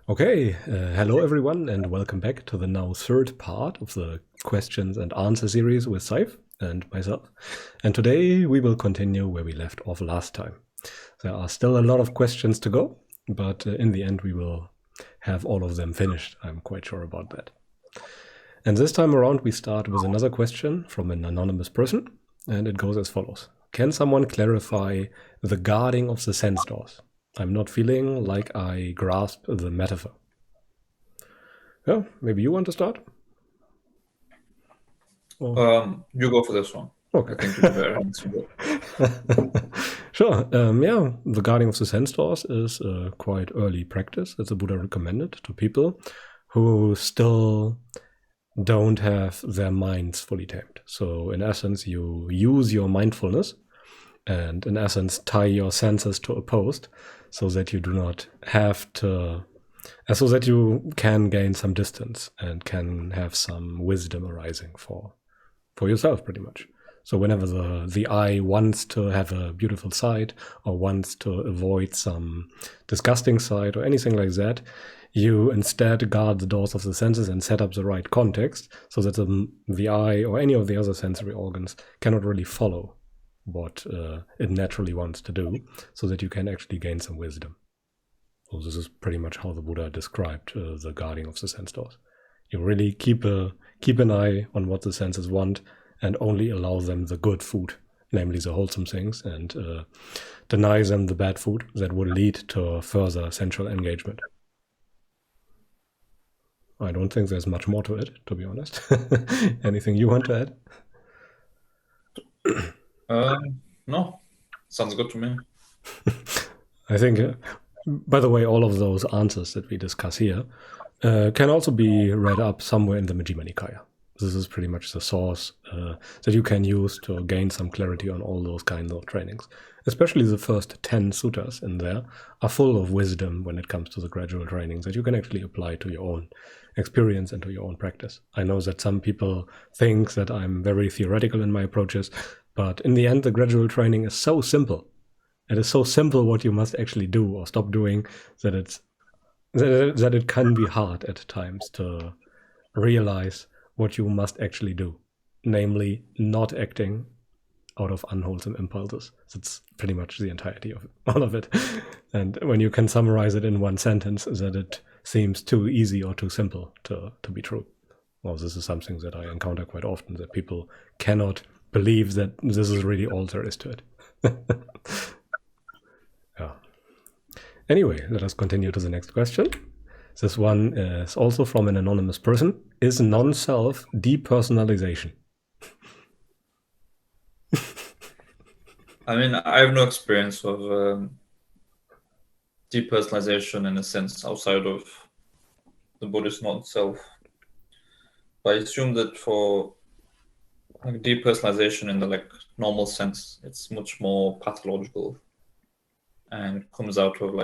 Okay, hello everyone, and welcome back to the now third part of the questions and answer series with Saif and myself. And today we will continue where we left off last time. There are still a lot of questions to go, but in the end we will have all of them finished. I'm quite sure about that. And this time around we start with another question from an anonymous person, and it goes as follows. Can someone clarify the guarding of the sense doors? I'm not feeling like I grasp the metaphor. Yeah, maybe you want to start? You go for this one. Okay. I think you're the better answer. Sure. Yeah, the guarding of the sense doors is a quite early practice that the Buddha recommended to people who still don't have their minds fully tamed. So in essence, you use your mindfulness and in essence tie your senses to a post so that you do not have to, so that you can gain some distance and can have some wisdom arising for yourself, pretty much. So whenever the eye wants to have a beautiful sight or wants to avoid some disgusting sight or anything like that, you instead guard the doors of the senses and set up the right context so that the eye or any of the other sensory organs cannot really follow what it naturally wants to do, so that you can actually gain some wisdom. So this is pretty much how the Buddha described the guarding of the sense doors. You really keep an eye on what the senses want and only allow them the good food, namely the wholesome things, and deny them the bad food that will lead to further sensual engagement. I don't think there's much more to it, to be honest. Anything you want to add? No, sounds good to me. I think, by the way, all of those answers that we discuss here can also be read up somewhere in the Majjhima Nikaya. This is pretty much the source that you can use to gain some clarity on all those kinds of trainings. Especially the first 10 suttas in there are full of wisdom when it comes to the gradual trainings that you can actually apply to your own experience and to your own practice. I know that some people think that I'm very theoretical in my approaches, but in the end, the gradual training is so simple. It is so simple what you must actually do or stop doing that it can be hard at times to realize what you must actually do, namely not acting out of unwholesome impulses. That's pretty much the entirety of all of it. And when you can summarize it in one sentence, that it seems too easy or too simple to be true. Well, this is something that I encounter quite often, that people cannot believe that this is really all there is to it. Yeah. Anyway, let us continue to the next question. This one is also from an anonymous person. Is non-self depersonalization? I mean, I have no experience of depersonalization in a sense outside of the Buddhist non-self. But I assume that for like depersonalization in the normal sense, it's much more pathological and comes out of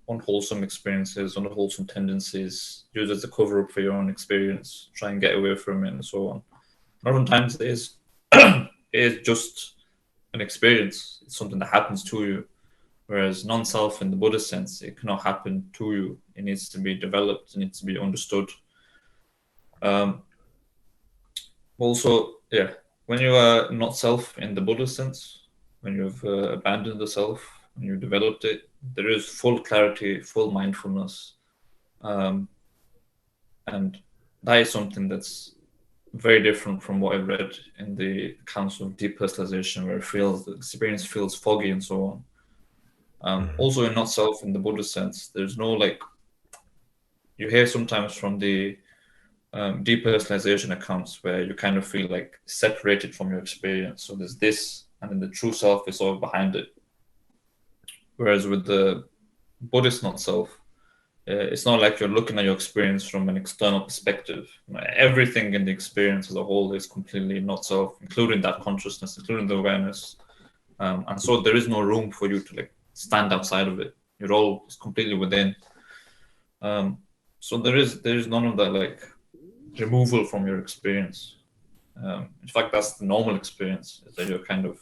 unwholesome experiences, unwholesome tendencies, used as a cover up for your own experience, try and get away from it and so on. Oftentimes it is just an experience. It's something that happens to you. Whereas non-self in the Buddhist sense, it cannot happen to you. It needs to be developed, it needs to be understood. Also, yeah, when you are not self in the Buddhist sense, when you've abandoned the self, when you've developed it, there is full clarity, full mindfulness. And that is something that's very different from what I read in the accounts of depersonalization, where the experience feels foggy and so on. Also, in not self in the Buddhist sense, there's no you hear sometimes from the depersonalization accounts where you kind of feel like separated from your experience. So there's this, and then the true self is all behind it. Whereas with the Buddhist not self, it's not like you're looking at your experience from an external perspective. Everything in the experience as a whole is completely not self, including that consciousness, including the awareness. And so there is no room for you to stand outside of it. You're all completely within. So there is none of that removal from your experience. In fact, that's the normal experience, is that you're kind of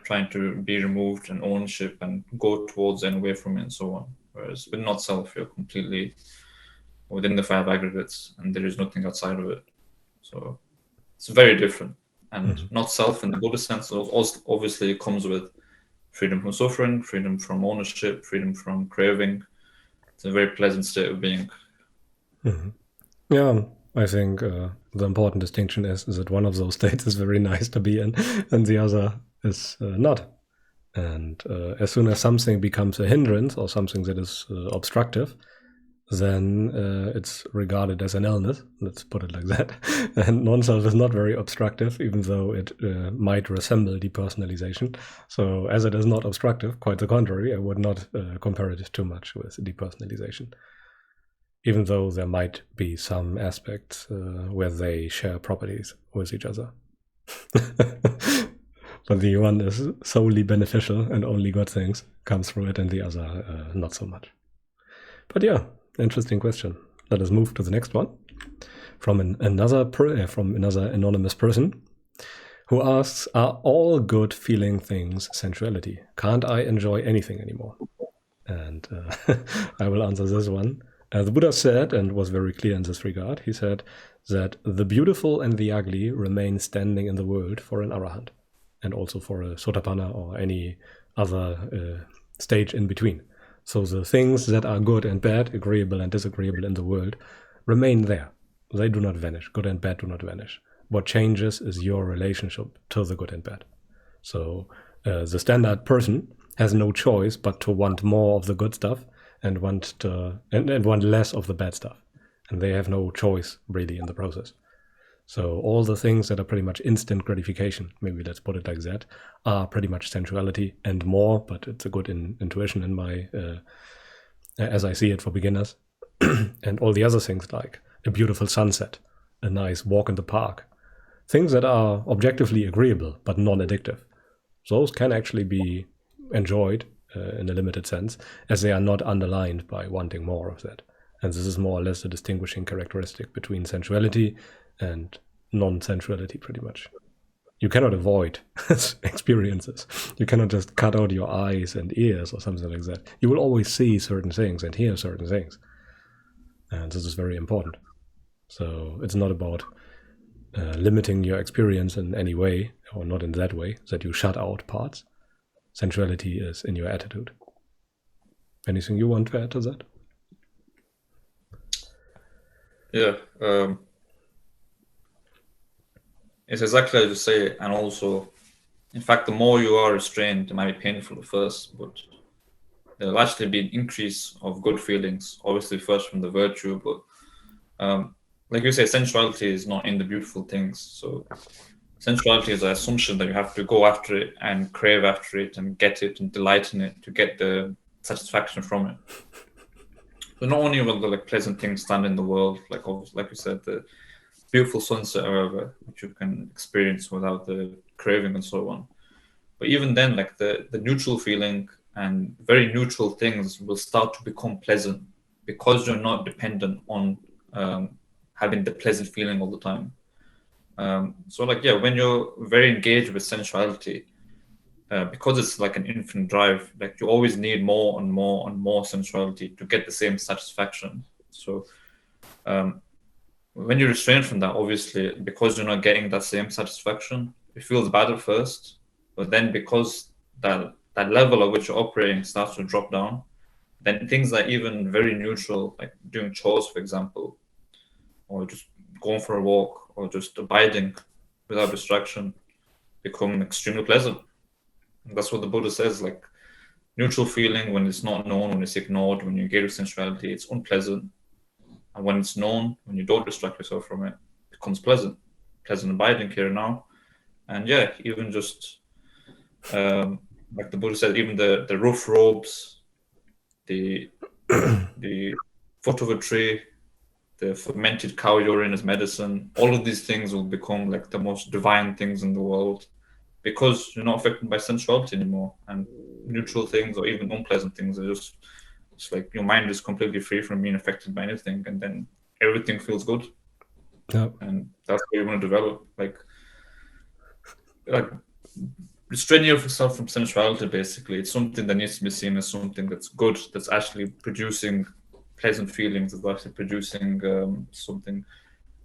trying to be removed and ownership and go towards and away from it and so on. Whereas with not self, you're completely within the five aggregates, and there is nothing outside of it. So it's very different. And not self in the Buddhist sense also obviously comes with freedom from suffering, freedom from ownership, freedom from craving. It's a very pleasant state of being. Yeah, I think the important distinction is that one of those states is very nice to be in, and the other is not. And as soon as something becomes a hindrance or something that is obstructive, then it's regarded as an illness. Let's put it like that. And non-self is not very obstructive, even though it might resemble depersonalization. So as it is not obstructive, quite the contrary, I would not compare it too much with depersonalization. Even though there might be some aspects where they share properties with each other. But the one is solely beneficial and only good things come through it, and the other not so much. But yeah, interesting question. Let us move to the next one from another anonymous person who asks, are all good feeling things sensuality? Can't I enjoy anything anymore? And I will answer this one. The Buddha said, and was very clear in this regard, he said that the beautiful and the ugly remain standing in the world for an Arahant, and also for a Sotapanna or any other stage in between. So the things that are good and bad, agreeable and disagreeable in the world, remain there. They do not vanish. Good and bad do not vanish. What changes is your relationship to the good and bad. So the standard person has no choice but to want more of the good stuff and want less of the bad stuff. And they have no choice really in the process. So all the things that are pretty much instant gratification, maybe let's put it like that, are pretty much sensuality and more, but it's a good intuition in my, as I see it for beginners. And all the other things like a beautiful sunset, a nice walk in the park, things that are objectively agreeable but non-addictive. Those can actually be enjoyed in a limited sense, as they are not underlined by wanting more of that. And this is more or less a distinguishing characteristic between sensuality and non-sensuality, pretty much. You cannot avoid experiences. You cannot just cut out your eyes and ears or something like that. You will always see certain things and hear certain things. And this is very important. So it's not about limiting your experience in any way, or not in that way, that you shut out parts. Sensuality is in your attitude. Anything you want to add to that? Yeah. It's exactly as you say, and also, in fact, the more you are restrained, it might be painful at first, but there'll actually be an increase of good feelings, obviously first from the virtue, but like you say, sensuality is not in the beautiful things. So sensuality is an assumption that you have to go after it and crave after it and get it and delight in it to get the satisfaction from it. So not only will the pleasant things stand in the world, like you said, the beautiful sunset, however, which you can experience without the craving and so on. But even then, like the neutral feeling and very neutral things will start to become pleasant because you're not dependent on having the pleasant feeling all the time. So when you're very engaged with sensuality, because it's like an infinite drive, like you always need more and more and more sensuality to get the same satisfaction. So when you restrain from that, obviously, because you're not getting that same satisfaction, it feels bad at first. But then because that level at which you're operating starts to drop down, then things that even very neutral, like doing chores, for example, or just going for a walk, or just abiding without distraction, become extremely pleasant. And that's what the Buddha says, like neutral feeling when it's not known, when it's ignored, when you engage with sensuality, it's unpleasant. And when it's known, when you don't distract yourself from it, it becomes pleasant abiding here and now. And yeah, even just like the Buddha said, even the rough robes, the foot of a tree, the fermented cow urine as medicine, all of these things will become like the most divine things in the world because you're not affected by sensuality anymore. And neutral things or even unpleasant things are just, it's like your mind is completely free from being affected by anything, and then everything feels good. Yeah. And that's what you want to develop. Like restraining yourself from sensuality, basically. It's something that needs to be seen as something that's good, that's actually producing pleasant feelings, that's actually producing something,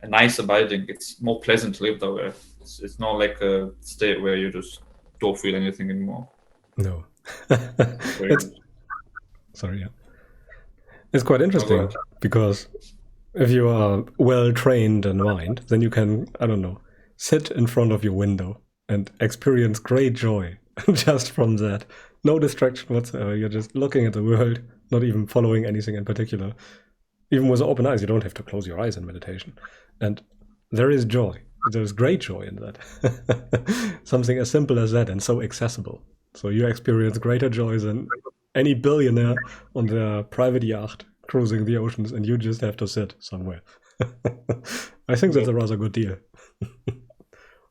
a nice abiding. It's more pleasant to live that way. It's not like a state where you just don't feel anything anymore. No. Sorry, yeah. It's quite interesting because if you are well trained in mind, then you can, I don't know, sit in front of your window and experience great joy just from that. No distraction whatsoever. You're just looking at the world, not even following anything in particular. Even with open eyes, you don't have to close your eyes in meditation. And there is joy. There's great joy in that. Something as simple as that and so accessible. So you experience greater joy than any billionaire on their private yacht cruising the oceans, and you just have to sit somewhere. I think that's a rather good deal.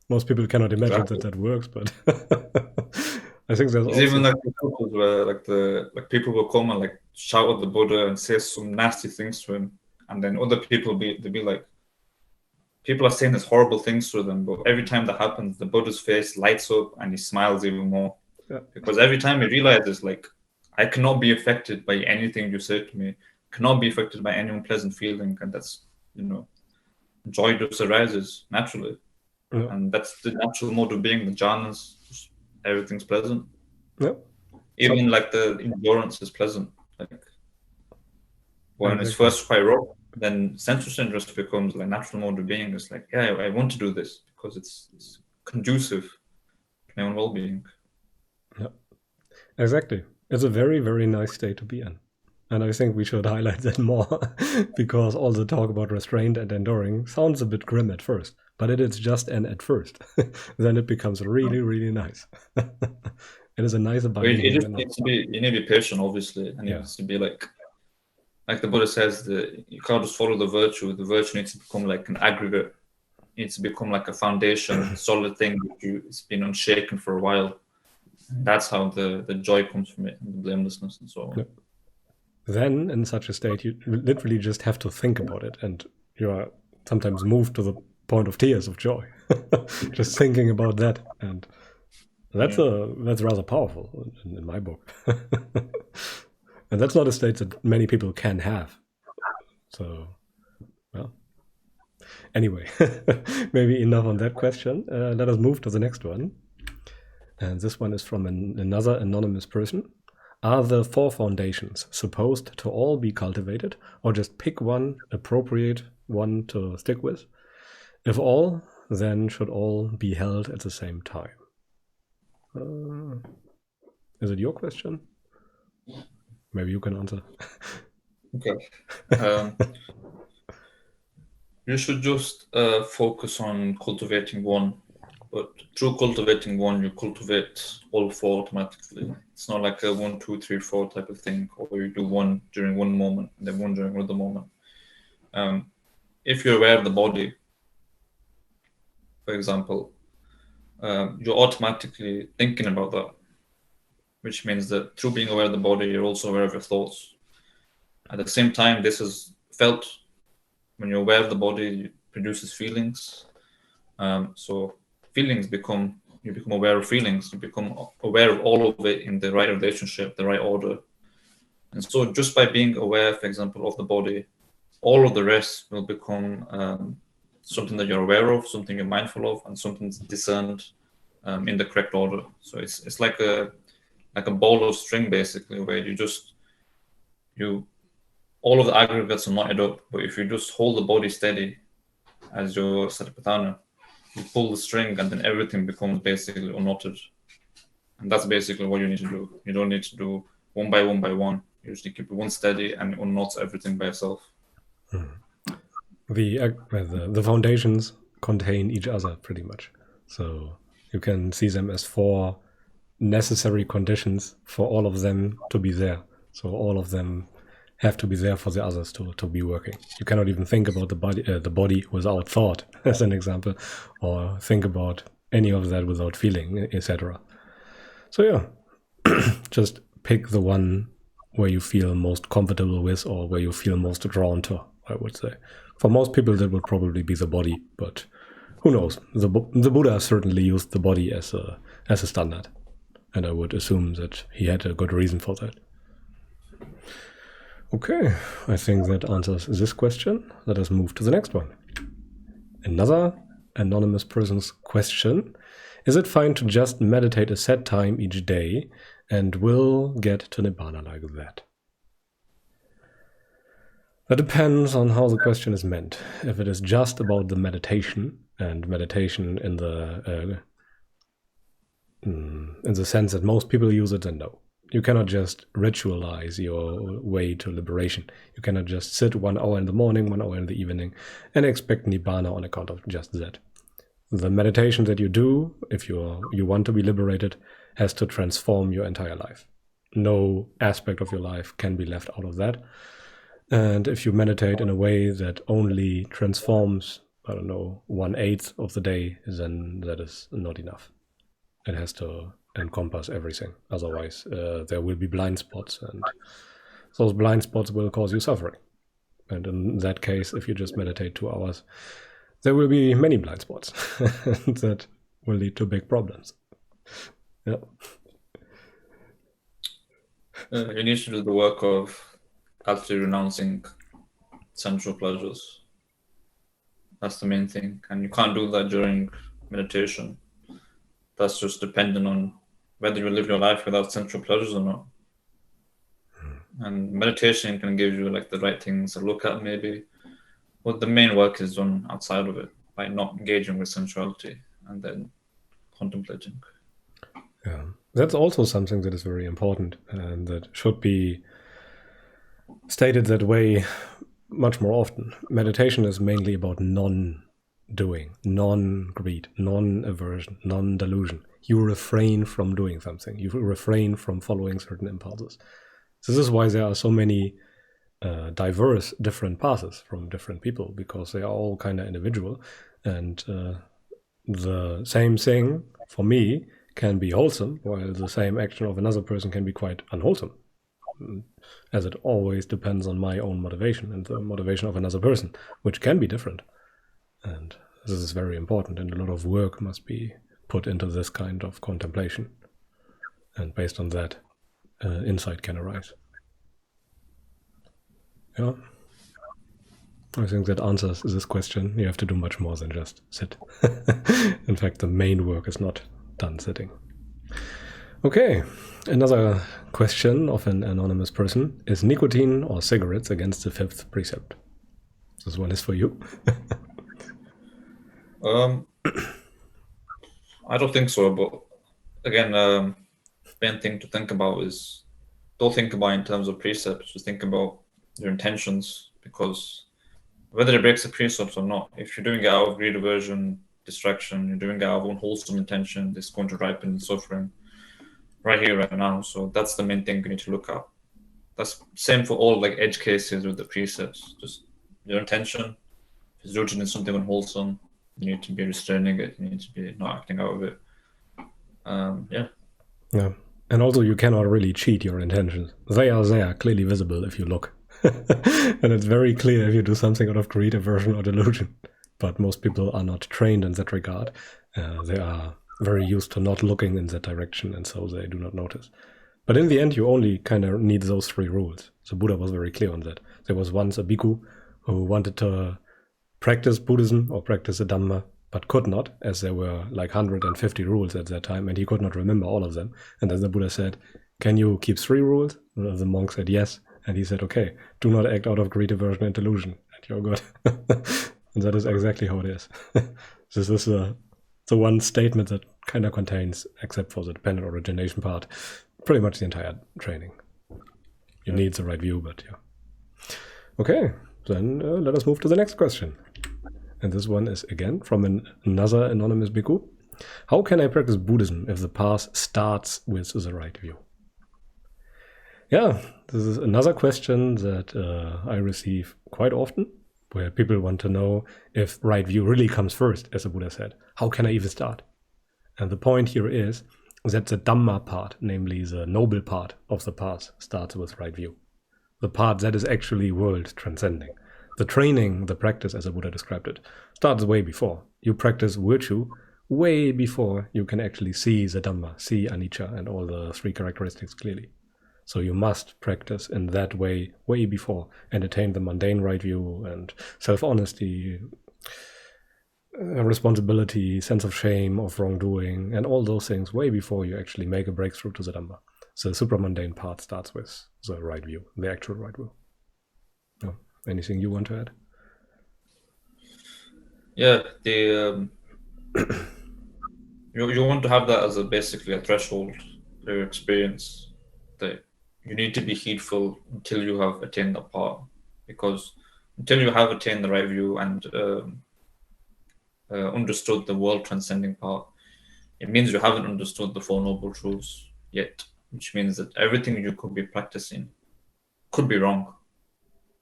Most people cannot imagine that works, but I think there's also... even like the couples where like people will come and like shout at the Buddha and say some nasty things to him, and then other people they'll be like, people are saying these horrible things to them, but every time that happens, the Buddha's face lights up and he smiles even more. Yeah. Because every time he realizes, like, I cannot be affected by anything you say to me, cannot be affected by any unpleasant feeling, and that's, joy just arises naturally. Yeah. And that's the natural mode of being, the jhanas, everything's pleasant. Yeah. Even like the endurance is pleasant. Like when it's first quite rough, then sensual just becomes like natural mode of being. It's like, yeah, I want to do this because it's conducive to my own well-being. Yeah, exactly. It's a very, very nice state to be in. And I think we should highlight that more because all the talk about restraint and enduring sounds a bit grim at first, but it is just an at first. Then it becomes really, really nice. It is a nice abiding. You need to be patient, obviously, and it needs to be like the Buddha says, you can't just follow the virtue. The virtue needs to become like an aggregate. It needs to become like a foundation, a solid thing that it's been unshaken for a while. That's how the joy comes from it, and the blamelessness and so on. Yep. Then, in such a state, you literally just have to think about it, and you are sometimes moved to the point of tears of joy, just thinking about that, and that's rather powerful in my book. And that's not a state that many people can have. So, well, anyway, maybe enough on that question. Let us move to the next one. And this one is from another anonymous person. Are the 4 foundations supposed to all be cultivated, or just pick one appropriate one to stick with? If all, then should all be held at the same time? Is it your question? Maybe you can answer. Okay. You should just focus on cultivating one. But through cultivating one, you cultivate all 4 automatically. It's not like a 1, 2, 3, 4 type of thing, or you do one during one moment and then one during another moment. If you're aware of the body, for example, you're automatically thinking about that, which means that through being aware of the body, you're also aware of your thoughts. At the same time, this is felt. When you're aware of the body, it produces feelings. So feelings you become aware of feelings, you become aware of all of it in the right relationship, the right order. And so just by being aware, for example, of the body, all of the rest will become something that you're aware of, something you're mindful of, and something that's discerned in the correct order. So it's like a ball of string, basically, where all of the aggregates are knotted up, but if you just hold the body steady as your satipatthana, you pull the string and then everything becomes basically unknotted. And that's basically what you need to do. You don't need to do one by one. You just keep one steady and unknot everything by yourself. The foundations contain each other pretty much. So you can see them as 4 necessary conditions for all of them to be there. So all of them have to be there for the others to be working. You cannot even think about the body without thought, as an example, or think about any of that without feeling, etc. So yeah, just pick the one where you feel most comfortable with, or where you feel most drawn to, I would say. For most people, that would probably be the body, but who knows? The Buddha certainly used the body as a as a standard. And I would assume that he had a good reason for that. Okay, I think that answers this question. Let us move to the next one. Another anonymous person's question: is it fine to just meditate a set time each day and will get to Nibbana like that? That depends on how the question is meant. If it is just about the meditation, and meditation in the sense that most people use it, then no. You cannot just ritualize your way to liberation. You cannot just sit 1 hour in the morning, 1 hour in the evening, and expect Nibbana on account of just that. The meditation that you do, if you want to be liberated, has to transform your entire life. No aspect of your life can be left out of that. And if you meditate in a way that only transforms, 1/8 of the day, then that is not enough. It has to encompass everything. Otherwise, there will be blind spots, and those blind spots will cause you suffering. And in that case, if you just meditate 2 hours, there will be many blind spots, and that will lead to big problems. Yeah. You need to do the work of actually renouncing sensual pleasures. That's the main thing. And you can't do that during meditation. That's just dependent on whether you live your life without sensual pleasures or not. And meditation can give you like the right things to look at maybe. But the main work is done outside of it by not engaging with sensuality and then contemplating. Yeah, that's also something that is very important and that should be stated that way much more often. Meditation is mainly about non-doing, non-greed, non-aversion, non-delusion. You refrain from doing something. You refrain from following certain impulses. This is why there are so many diverse different paths from different people, because they are all kind of individual, and the same thing for me can be wholesome, while the same action of another person can be quite unwholesome, as it always depends on my own motivation and the motivation of another person, which can be different. And this is very important, and a lot of work must be put into this kind of contemplation, and based on that, insight can arise. Yeah, I think that answers this question. You have to do much more than just sit. In fact, the main work is not done sitting. Okay, another question of an anonymous person: is nicotine or cigarettes against the fifth precept? This one is for you. I don't think so, but again, the main thing to think about is don't think about in terms of precepts, just think about your intentions, because whether it breaks the precepts or not, if you're doing it out of greed, aversion, distraction, you're doing it out of unwholesome intention, it's going to ripen in suffering right here, right now. So that's the main thing you need to look at. That's same for all like edge cases with the precepts. Just your intention. If it's rooted in something unwholesome, you need to be restraining it. You need to be not acting out of it. Yeah. And also you cannot really cheat your intentions. They are there, clearly visible if you look. And it's very clear if you do something out of greed, aversion, or delusion. But most people are not trained in that regard. They are very used to not looking in that direction, and so they do not notice. But in the end, you only kind of need those 3 rules. The Buddha was very clear on that. There was once a bhikkhu who wanted to practice Buddhism or practice the Dhamma, but could not, as there were like 150 rules at that time, and he could not remember all of them. And then the Buddha said, "Can you keep 3 rules?" The monk said yes. And he said, "Okay, do not act out of greed, aversion, and delusion, and you're good." And that is exactly how it is. This is the one statement that kind of contains, except for the dependent origination part, pretty much the entire training. You need the right view, but yeah. Okay, then let us move to the next question. And this one is again from another anonymous bhikkhu. How can I practice Buddhism if the path starts with the right view? Yeah, this is another question that I receive quite often, where people want to know if right view really comes first, as the Buddha said. How can I even start? And the point here is that the Dhamma part, namely the noble part of the path, starts with right view. The part that is actually world transcending. The training, the practice, as the Buddha described it, starts way before. You practice virtue way before you can actually see the Dhamma, see anicca and all the three characteristics clearly. So you must practice in that way before and attain the mundane right view and self-honesty, responsibility, sense of shame, of wrongdoing, and all those things way before you actually make a breakthrough to the Dhamma. So the supramundane part starts with the right view, the actual right view. Oh, anything you want to add? Yeah, the you want to have that as basically a threshold for your experience, that you need to be heedful until you have attained that part, because until you have attained the right view and understood the world transcending part, it means you haven't understood the Four Noble Truths yet, which means that everything you could be practicing could be wrong.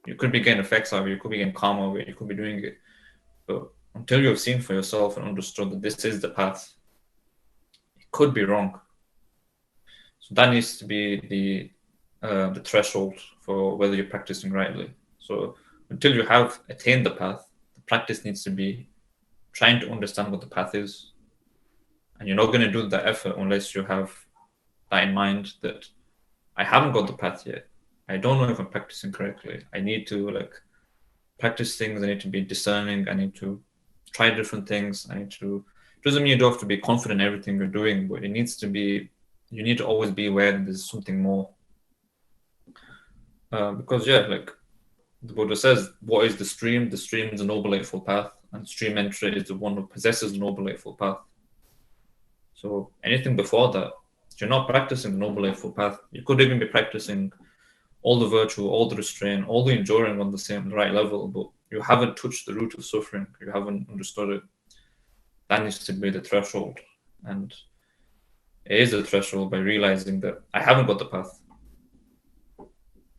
You could be getting effects of it, you could be getting karma of it, you could be doing it, but until you have seen for yourself and understood that this is the path, it could be wrong. So that needs to be the threshold for whether you're practicing rightly. So until you have attained the path, the practice needs to be trying to understand what the path is. And you're not going to do that effort unless you have that in mind, that I haven't got the path yet. I don't know if I'm practicing correctly. I need to practice things. I need to be discerning. I need to try different things. Doesn't mean you don't have to be confident in everything you're doing, but you need to always be aware that there's something more. Because the Buddha says, what is the stream? The stream is the Noble Eightfold Path, and stream entry is the one who possesses the Noble Eightfold Path. So anything before that, you're not practicing the Noble Eightfold Path. You could even be practicing all the virtue, all the restraint, all the enduring on the right level, but you haven't touched the root of suffering. You haven't understood it. That needs to be the threshold. And it is a threshold by realizing that I haven't got the path.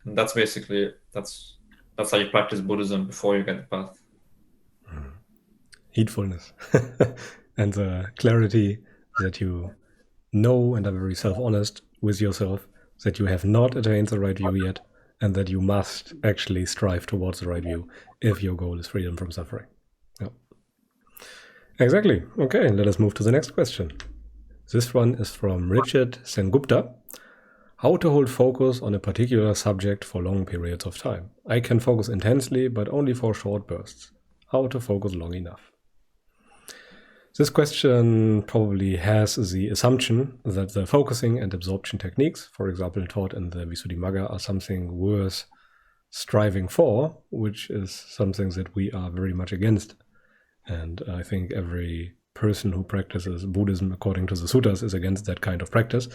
And that's basically it. That's how you practice Buddhism before you get the path. Heedfulness and the clarity that you know and are very self-honest with yourself, that you have not attained the right view yet, and that you must actually strive towards the right view if your goal is freedom from suffering. Yeah. Exactly. Okay, let us move to the next question. This one is from Richard Sengupta. How to hold focus on a particular subject for long periods of time. I can focus intensely, but only for short bursts. How to focus long enough? This question probably has the assumption that the focusing and absorption techniques, for example, taught in the Visuddhimagga, are something worth striving for, which is something that we are very much against. And I think every person who practices Buddhism according to the suttas is against that kind of practice,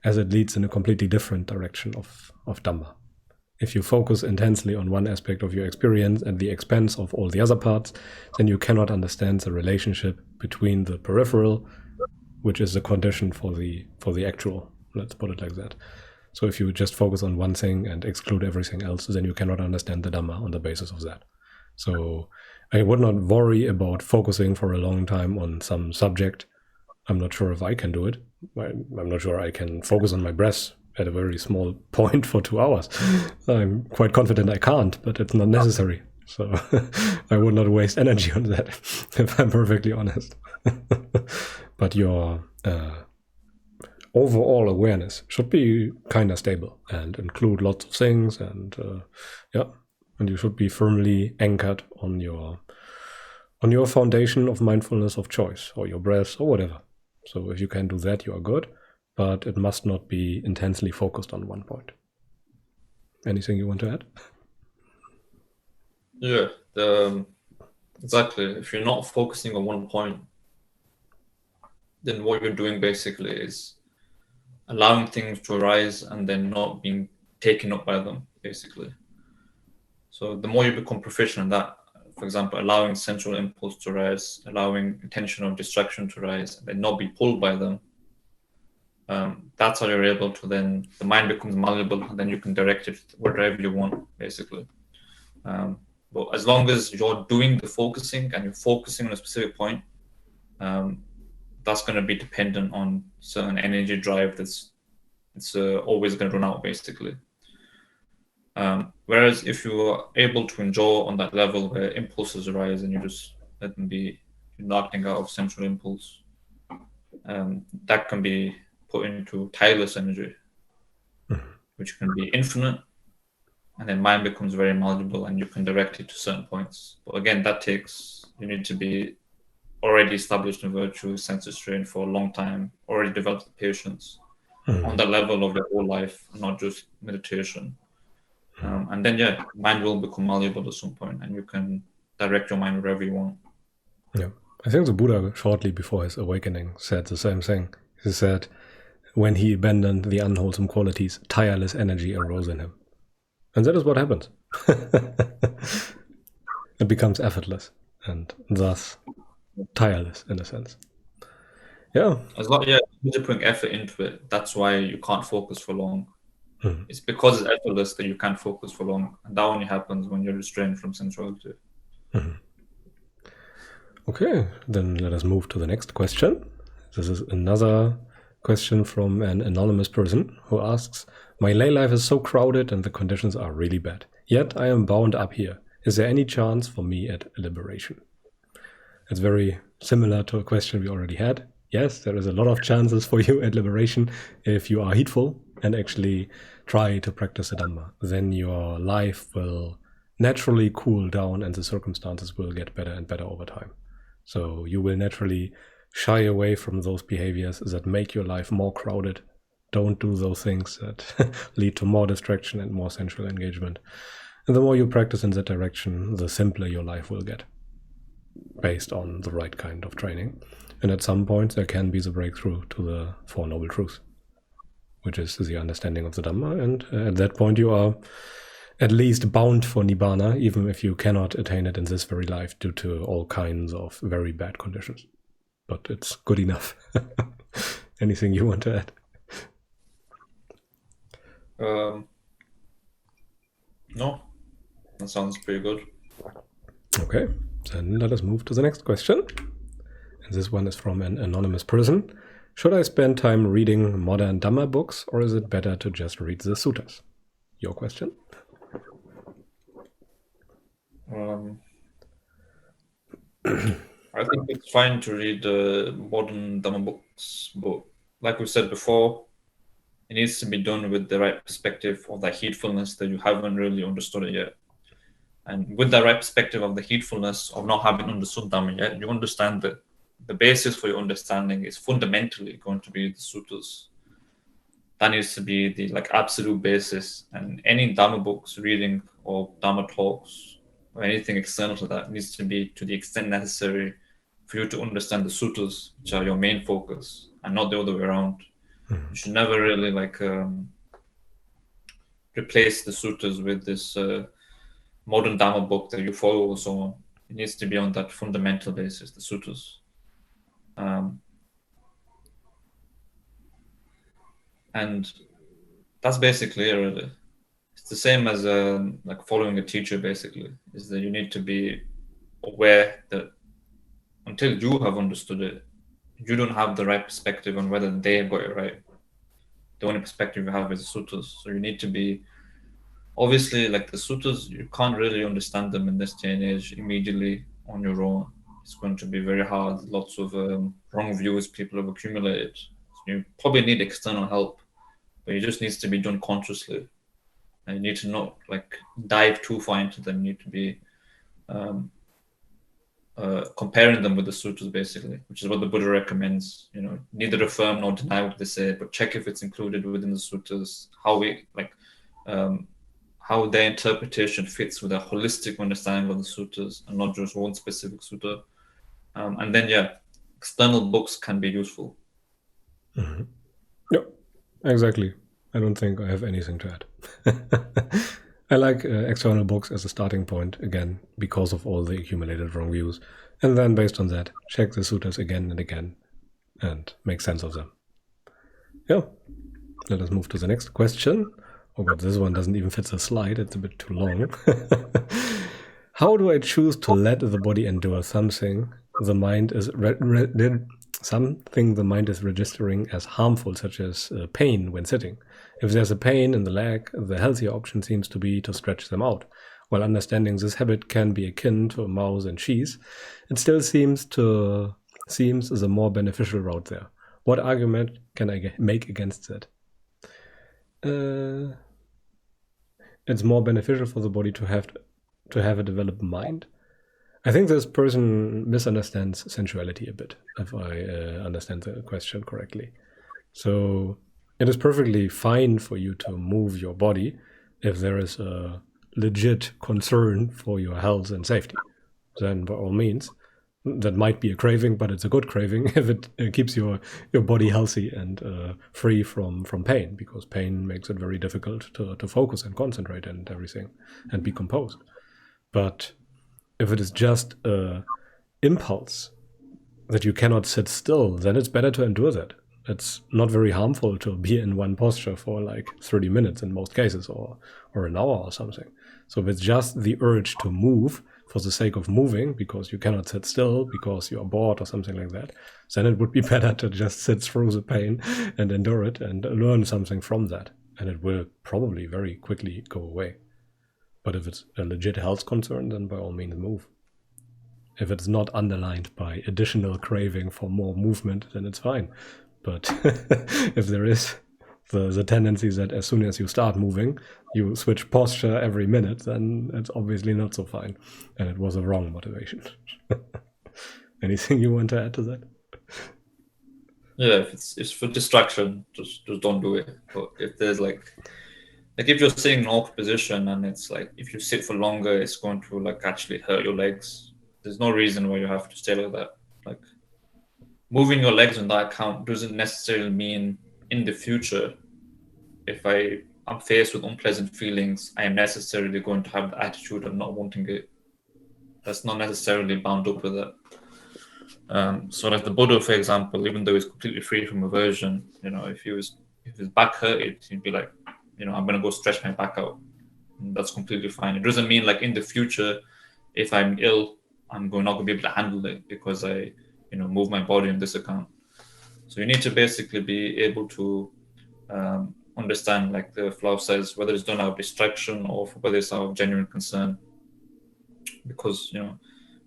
as it leads in a completely different direction of Dhamma. If you focus intensely on one aspect of your experience at the expense of all the other parts, then you cannot understand the relationship between the peripheral, which is the condition for the actual. Let's put it like that. So if you just focus on one thing and exclude everything else, then you cannot understand the Dhamma on the basis of that. So I would not worry about focusing for a long time on some subject. I'm not sure if I can do it. I'm not sure I can focus on my breath at a very small point for 2 hours. I'm quite confident I can't, but it's not necessary. So I would not waste energy on that, if I'm perfectly honest. But your overall awareness should be kind of stable and include lots of things, and and you should be firmly anchored on your foundation of mindfulness of choice, or your breath, or whatever. So if you can do that, you are good, but it must not be intensely focused on one point. Anything you want to add? Yeah, exactly. If you're not focusing on one point, then what you're doing basically is allowing things to arise and then not being taken up by them, basically. So the more you become proficient in that, for example, allowing sensual impulse to rise, allowing intentional distraction to rise, and then not be pulled by them, that's how you're able to then, the mind becomes malleable, and then you can direct it wherever you want, basically. But as long as you're doing the focusing and you're focusing on a specific point, that's going to be dependent on certain energy drive that's always going to run out, basically. Whereas if you are able to enjoy on that level where impulses arise and you just let them be, you're not acting out of sensual impulse, that can be put into tireless energy, which can be infinite, and then mind becomes very malleable and you can direct it to certain points. But again, you need to be already established in virtue, senses trained for a long time, already developed the patience on the level of your whole life, not just meditation. And then, mind will become malleable at some point and you can direct your mind wherever you want. Yeah. I think the Buddha, shortly before his awakening, said the same thing. He said, when he abandoned the unwholesome qualities, tireless energy arose in him. And that is what happens. It becomes effortless and thus tireless in a sense. Yeah. You need to put effort into it. That's why you can't focus for long. It's because it's effortless that you can't focus for long. And that only happens when you're restrained from sensuality. Okay, then let us move to the next question. This is another question from an anonymous person who asks, my lay life is so crowded and the conditions are really bad. Yet I am bound up here. Is there any chance for me at liberation? It's very similar to a question we already had. Yes, there is a lot of chances for you at liberation if you are heedful and actually try to practice the Dhamma. Then your life will naturally cool down and the circumstances will get better and better over time. So you will naturally shy away from those behaviors that make your life more crowded. Don't do those things that lead to more distraction and more sensual engagement. And the more you practice in that direction, the simpler your life will get, based on the right kind of training. And at some point, there can be the breakthrough to the Four Noble Truths, which is the understanding of the Dhamma. And at that point, you are at least bound for Nibbana, even if you cannot attain it in this very life due to all kinds of very bad conditions. But it's good enough. Anything you want to add? No, that sounds pretty good. Okay, then let us move to the next question. And this one is from an anonymous person. Should I spend time reading modern Dhamma books, or is it better to just read the suttas? Your question? I think it's fine to read modern Dhamma books, but like we said before, it needs to be done with the right perspective of that heedfulness that you haven't really understood it yet. And with the right perspective of the heedfulness of not having understood Dhamma yet, you understand that the basis for your understanding is fundamentally going to be the suttas. That needs to be the absolute basis. And any Dhamma books reading or Dhamma talks or anything external to that needs to be to the extent necessary for you to understand the suttas, which are your main focus, and not the other way around. You should never really replace the suttas with this modern Dhamma book that you follow or so on. It needs to be on that fundamental basis, the suttas. And that's basically it, really. It's the same as following a teacher, basically, is that you need to be aware that until you have understood it, you don't have the right perspective on whether they have got it right. The only perspective you have is the suttas. So you need to be, obviously, the suttas, you can't really understand them in this day and age immediately on your own. It's going to be very hard. Lots of wrong views people have accumulated. So you probably need external help, but it just needs to be done consciously. And you need to not dive too far into them. You need to be comparing them with the sutras, basically, which is what the Buddha recommends. Neither affirm nor deny what they say, but check if it's included within the sutras, how their interpretation fits with a holistic understanding of the sutras and not just one specific sutta. And then, external books can be useful. Mm-hmm. Yep, exactly. I don't think I have anything to add. I like external books as a starting point, again, because of all the accumulated wrong views. And then based on that, check the sutras again and again and make sense of them. Yeah, let us move to the next question. Oh god, this one doesn't even fit the slide. It's a bit too long. How do I choose to let the body endure something the mind is registering as harmful, such as pain when sitting? If there's a pain in the leg, the healthier option seems to be to stretch them out. While understanding this habit can be akin to a mouse and cheese, it still seems the more beneficial route there. What argument can I make against that? It's more beneficial for the body to have a developed mind. I think this person misunderstands sensuality a bit, if I understand the question correctly. So it is perfectly fine for you to move your body if there is a legit concern for your health and safety. Then by all means, that might be a craving, but it's a good craving if it keeps your body healthy and free from pain, because pain makes it very difficult to focus and concentrate and everything and be composed. But if it is just an impulse that you cannot sit still, then it's better to endure that. It's not very harmful to be in one posture for like 30 minutes in most cases, or an hour or something. So if it's just the urge to move for the sake of moving, because you cannot sit still, because you are bored or something like that, then it would be better to just sit through the pain and endure it and learn something from that. And it will probably very quickly go away. But if it's a legit health concern, then by all means move. If it's not underlined by additional craving for more movement, then it's fine. But if there is the tendency that as soon as you start moving, you switch posture every minute, then it's obviously not so fine. And it was a wrong motivation. Anything you want to add to that? Yeah, if it's for distraction, just don't do it. But if there's like if you're sitting in an awkward position and it's like if you sit for longer, it's going to like actually hurt your legs. There's no reason why you have to stay like that. Like moving your legs on that count doesn't necessarily mean in the future, if I'm faced with unpleasant feelings, I am necessarily going to have the attitude of not wanting it. That's not necessarily bound up with it. So like the Buddha, for example, even though he's completely free from aversion, if his back hurted, he'd be like, I'm going to go stretch my back out. And that's completely fine. It doesn't mean like in the future, if I'm ill, I'm not going to be able to handle it because I, move my body on this account. So you need to basically be able to understand, like the flow says, whether it's done out of distraction or whether it's out of genuine concern. Because,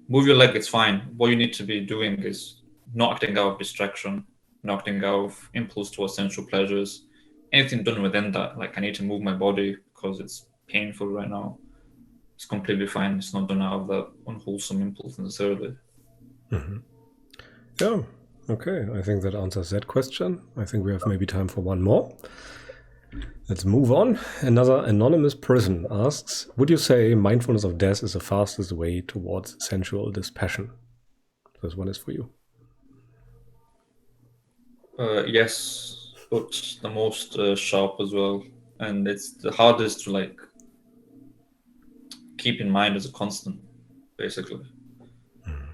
move your leg, it's fine. What you need to be doing is not acting out of distraction, not acting out of impulse towards sensual pleasures. Anything done within that, like I need to move my body because it's painful right now, it's completely fine. It's not done out of that unwholesome impulse necessarily. Mm-hmm. Yeah, okay. I think that answers that question. I think we have maybe time for one more. Let's move on. Another anonymous person asks, would you say mindfulness of death is the fastest way towards sensual dispassion? This one is for you. Yes, but the most sharp as well. And it's the hardest to like keep in mind as a constant, basically.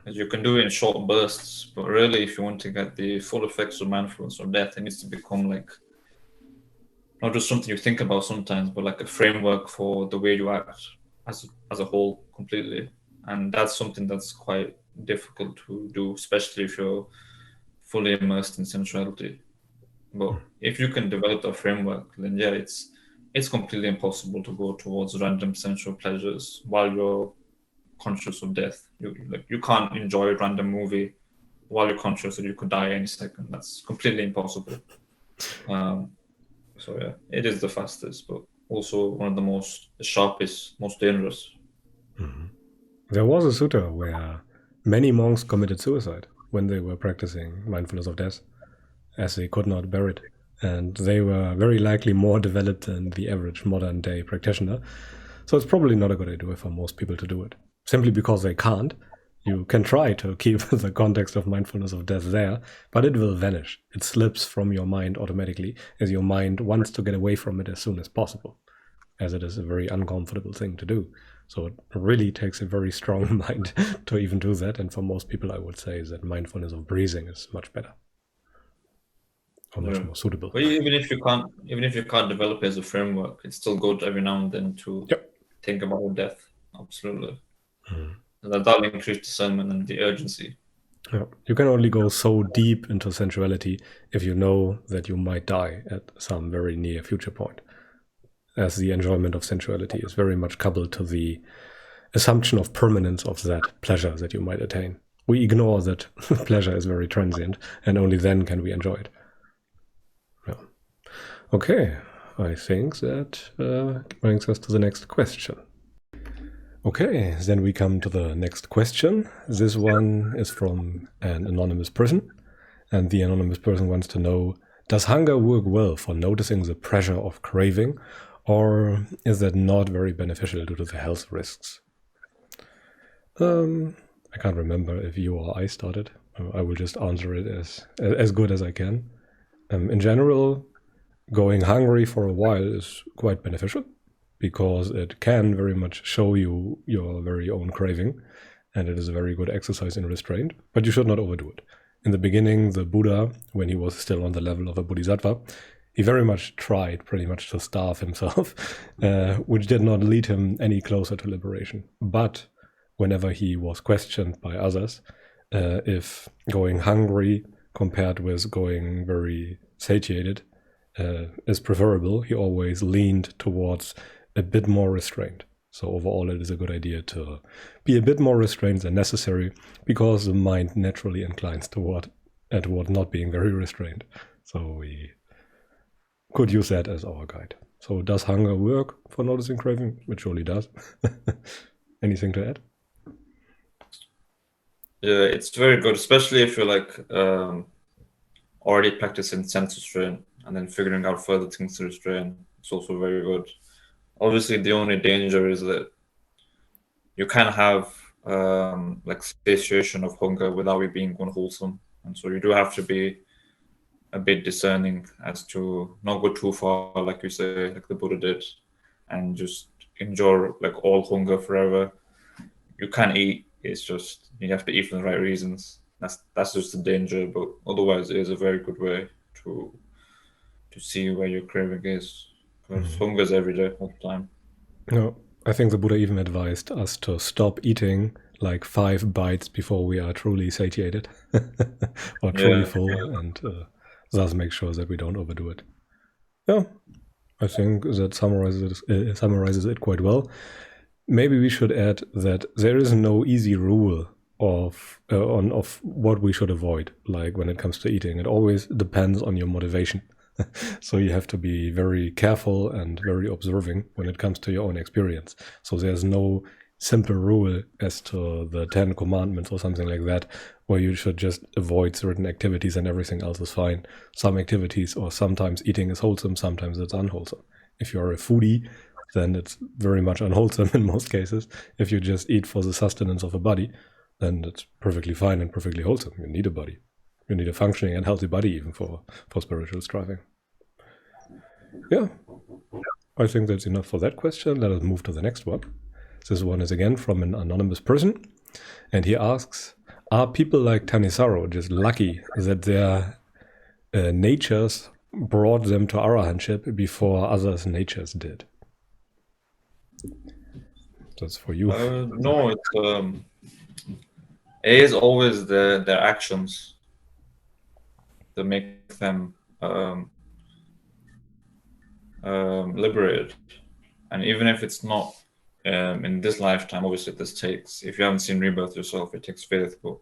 As you can do it in short bursts, but really if you want to get the full effects of mindfulness of death, it needs to become like not just something you think about sometimes, but like a framework for the way you act as a whole completely. And that's something that's quite difficult to do, especially if you're fully immersed in sensuality. But if you can develop that framework, then yeah, it's completely impossible to go towards random sensual pleasures while you're conscious of death. You can't enjoy a random movie while you're conscious that you could die any second. That's completely impossible. So yeah, it is the fastest, but also one of the sharpest, most dangerous. Mm-hmm. There was a sutta where many monks committed suicide when they were practicing mindfulness of death, as they could not bear it. And they were very likely more developed than the average modern day practitioner. So it's probably not a good idea for most people to do it. Simply because they can't. You can try to keep the context of mindfulness of death there, but it will vanish. It slips from your mind automatically, as your mind wants to get away from it as soon as possible, as it is a very uncomfortable thing to do. So it really takes a very strong mind to even do that. And for most people, I would say that mindfulness of breathing is much better, or much more suitable. But even if you can't develop it as a framework, it's still good every now and then to think about death. Absolutely. That'll increase discernment and the urgency. Yeah. You can only go so deep into sensuality if you know that you might die at some very near future point, as the enjoyment of sensuality is very much coupled to the assumption of permanence of that pleasure that you might attain. We ignore that pleasure is very transient, and only then can we enjoy it. Okay, I think that brings us to the next question. Okay, then we come to the next question. This one is from an anonymous person, and the anonymous person wants to know, does hunger work well for noticing the pressure of craving, or is that not very beneficial due to the health risks? I can't remember if you or I started. I will just answer it as good as I can. In general, going hungry for a while is quite beneficial, because it can very much show you your very own craving, and it is a very good exercise in restraint, but you should not overdo it. In the beginning, the Buddha, when he was still on the level of a bodhisattva, he very much tried pretty much to starve himself, which did not lead him any closer to liberation. But whenever he was questioned by others, if going hungry compared with going very satiated is preferable, he always leaned towards a bit more restraint. So overall, it is a good idea to be a bit more restrained than necessary, because the mind naturally inclines toward not being very restrained. So we could use that as our guide. So does hunger work for noticing craving? It surely does. Anything to add? Yeah, it's very good, especially if you're like already practicing sense restraint and then figuring out further things to restrain. It's also very good. Obviously, the only danger is that you can have like satiation of hunger without it being unwholesome, and so you do have to be a bit discerning as to not go too far, like you say, like the Buddha did, and just enjoy like all hunger forever. You can eat. It's just you have to eat for the right reasons. That's just the danger. But otherwise, it is a very good way to see where your craving is, because hunger is every day, all the time. No, I think the Buddha even advised us to stop eating like 5 bites before we are truly satiated or truly full, and thus make sure that we don't overdo it. Yeah, I think that summarizes it quite well. Maybe we should add that there is no easy rule of what we should avoid, like when it comes to eating. It always depends on your motivation. So you have to be very careful and very observing when it comes to your own experience. So there's no simple rule as to the 10 commandments or something like that, where you should just avoid certain activities and everything else is fine. Some activities, or sometimes eating is wholesome, sometimes it's unwholesome. If you're a foodie, then it's very much unwholesome in most cases. If you just eat for the sustenance of a body, then it's perfectly fine and perfectly wholesome. You need a body. You need a functioning and healthy body even for spiritual striving. Yeah, I think that's enough for that question. Let us move to the next one. This one is again from an anonymous person, and he asks, are people like Thanissaro just lucky that their natures brought them to arahantship before others' natures did? That's for you. No, it is always their actions that make them liberated, and even if it's not in this lifetime, obviously this takes, if you haven't seen rebirth yourself, it takes faith, but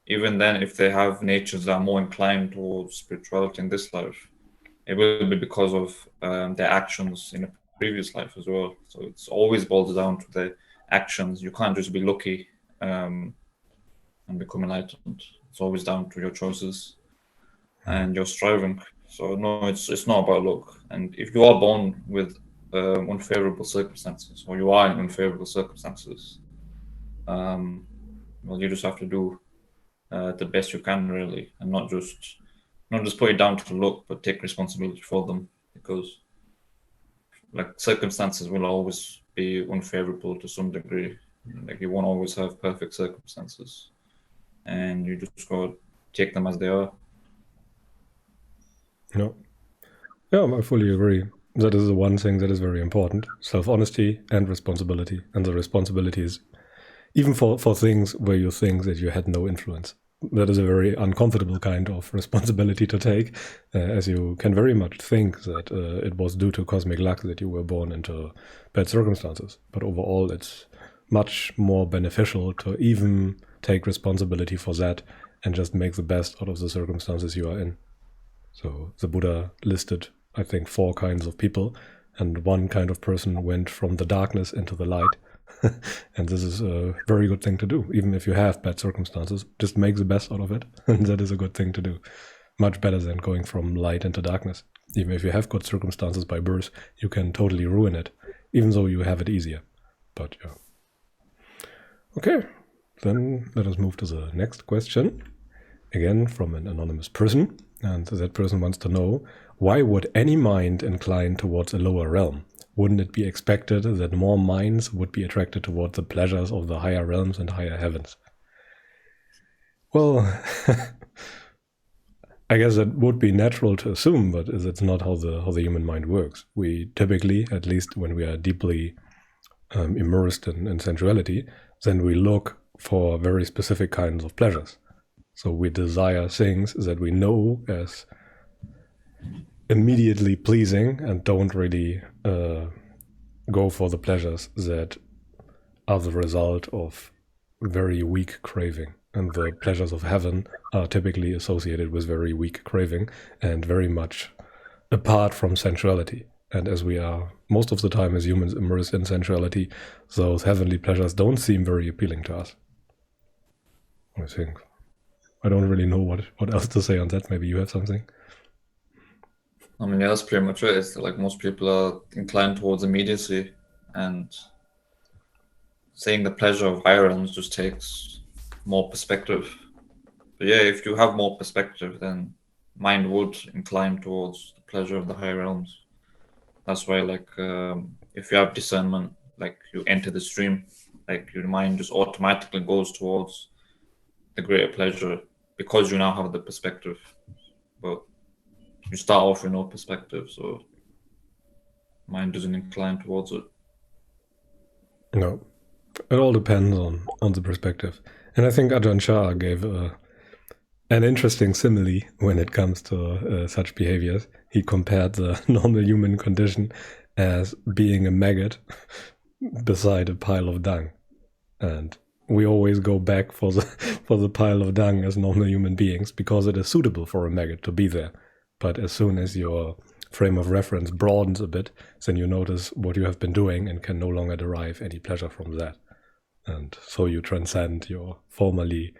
even then, if they have natures that are more inclined towards spirituality in this life, it will be because of their actions in a previous life as well. So it's always boils down to the actions. You can't just be lucky and become enlightened. It's always down to your choices and your striving. So no, it's not about luck. And if you are born with unfavorable circumstances, or you are in unfavorable circumstances, well, you just have to do the best you can, really, and not just put it down to luck, but take responsibility for them, because like circumstances will always be unfavorable to some degree. Like you won't always have perfect circumstances, and you just gotta take them as they are. No. Yeah, I fully agree. That is the one thing that is very important. Self-honesty and responsibility. And the responsibility is even for things where you think that you had no influence. That is a very uncomfortable kind of responsibility to take, as you can very much think that it was due to cosmic luck that you were born into bad circumstances. But overall, it's much more beneficial to even take responsibility for that and just make the best out of the circumstances you are in. So the Buddha listed, I think, 4 kinds of people, and one kind of person went from the darkness into the light. And this is a very good thing to do. Even if you have bad circumstances, just make the best out of it. And that is a good thing to do. Much better than going from light into darkness. Even if you have good circumstances by birth, you can totally ruin it, even though you have it easier. But yeah. Okay, then let us move to the next question. Again, from an anonymous person. And that person wants to know, why would any mind incline towards a lower realm? Wouldn't it be expected that more minds would be attracted towards the pleasures of the higher realms and higher heavens? Well, I guess that would be natural to assume, but that's not how the human mind works. We typically, at least when we are deeply immersed in sensuality, then we look for very specific kinds of pleasures. So we desire things that we know as immediately pleasing and don't really go for the pleasures that are the result of very weak craving. And the pleasures of heaven are typically associated with very weak craving and very much apart from sensuality. And as we are most of the time as humans immersed in sensuality, those heavenly pleasures don't seem very appealing to us, I think. I don't really know what else to say on that. Maybe you have something? I mean, yeah, that's pretty much it. It's like most people are inclined towards immediacy, and seeing the pleasure of higher realms just takes more perspective. But yeah, if you have more perspective, then mind would incline towards the pleasure of the higher realms. That's why, like, if you have discernment, like you enter the stream, like your mind just automatically goes towards the greater pleasure because you now have the perspective. But you start off with no perspective, so mind doesn't incline towards it. No, it all depends on the perspective. And I think Ajahn Chah gave an interesting simile when it comes to such behaviors. He compared the normal human condition as being a maggot beside a pile of dung. And we always go back for the pile of dung as normal human beings because it is suitable for a maggot to be there. But as soon as your frame of reference broadens a bit, then you notice what you have been doing and can no longer derive any pleasure from that. And so you transcend your formerly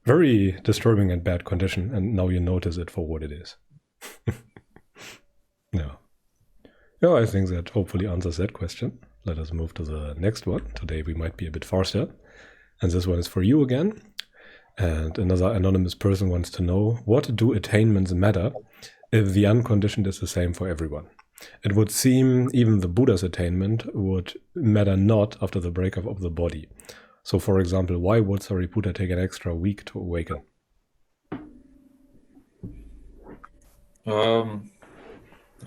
very disturbing and bad condition, and now you notice it for what it is. Yeah. Yeah, I think that hopefully answers that question. Let us move to the next one. Today we might be a bit faster. And this one is for you again. And another anonymous person wants to know, what do attainments matter if the unconditioned is the same for everyone? It would seem even the Buddha's attainment would matter not after the breakup of the body. So, for example, why would Sariputta take an extra week to awaken? The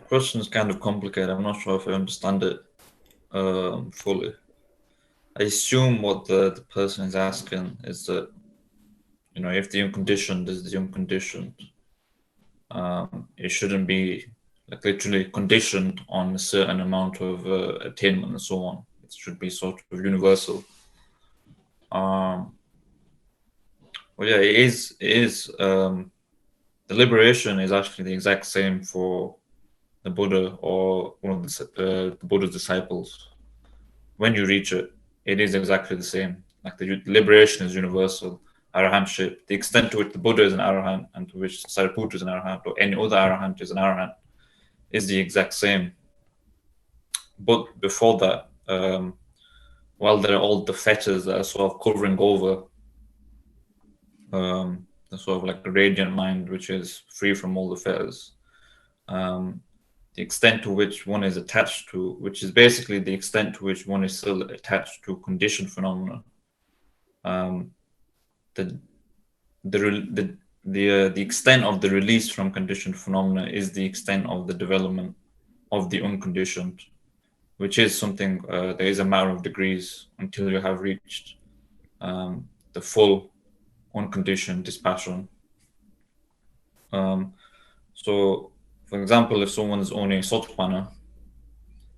question is kind of complicated. I'm not sure if I understand it fully. I assume what the person is asking is that, you know, if the unconditioned is the unconditioned, it shouldn't be like literally conditioned on a certain amount of attainment and so on. It should be sort of universal. Well, yeah, it is. The liberation is actually the exact same for the Buddha or one of the Buddha's disciples. When you reach it, it is exactly the same. Like the liberation is universal. Arahantship, the extent to which the Buddha is an Arahant and to which Sariputta is an Arahant or any other Arahant is an Arahant is the exact same. But before that, while there are all the fetters that are sort of covering over the sort of like a radiant mind, which is free from all the fetters, the extent to which one is attached to, which is basically the extent to which one is still attached to conditioned phenomena. The extent of the release from conditioned phenomena is the extent of the development of the unconditioned, which is something there is a matter of degrees until you have reached the full unconditioned dispassion. So, for example, if someone is owning Sotapanna,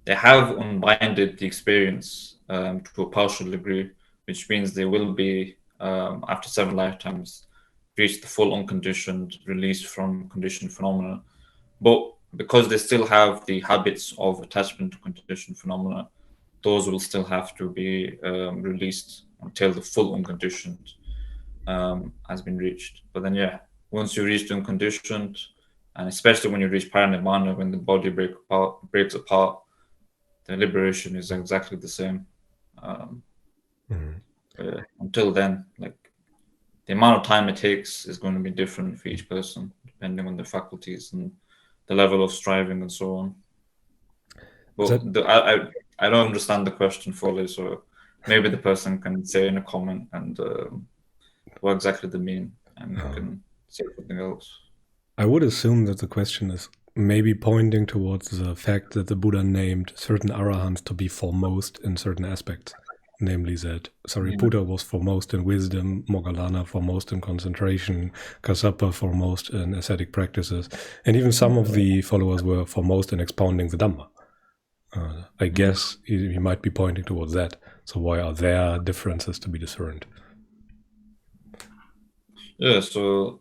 they have unbinded the experience to a partial degree, which means they will be, after 7 lifetimes, reach the full unconditioned release from conditioned phenomena. But because they still have the habits of attachment to conditioned phenomena, those will still have to be released until the full unconditioned has been reached. But then, yeah, once you reach the unconditioned, and especially when you reach Paranibbana, when the body breaks apart, the liberation is exactly the same. Until then, like, the amount of time it takes is going to be different for each person, depending on their faculties and the level of striving and so on. But I don't understand the question fully, so maybe the person can say in a comment and what exactly they mean, and you can say something else. I would assume that the question is maybe pointing towards the fact that the Buddha named certain Arahants to be foremost in certain aspects. Namely that Sariputta was foremost in wisdom, Moggallana foremost in concentration, Kassapa foremost in ascetic practices, and even some of the followers were foremost in expounding the Dhamma. I guess he might be pointing towards that. So why are there differences to be discerned? Yeah, so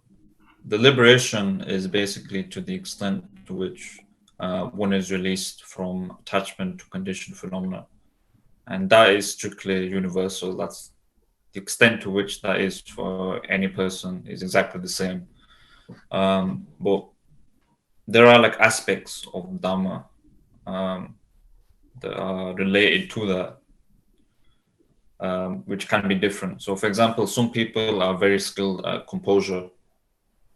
the liberation is basically to the extent to which one is released from attachment to conditioned phenomena. And that is strictly universal. That's the extent to which that is for any person is exactly the same. But there are like aspects of Dhamma that are related to that, which can be different. So, for example, some people are very skilled at composure,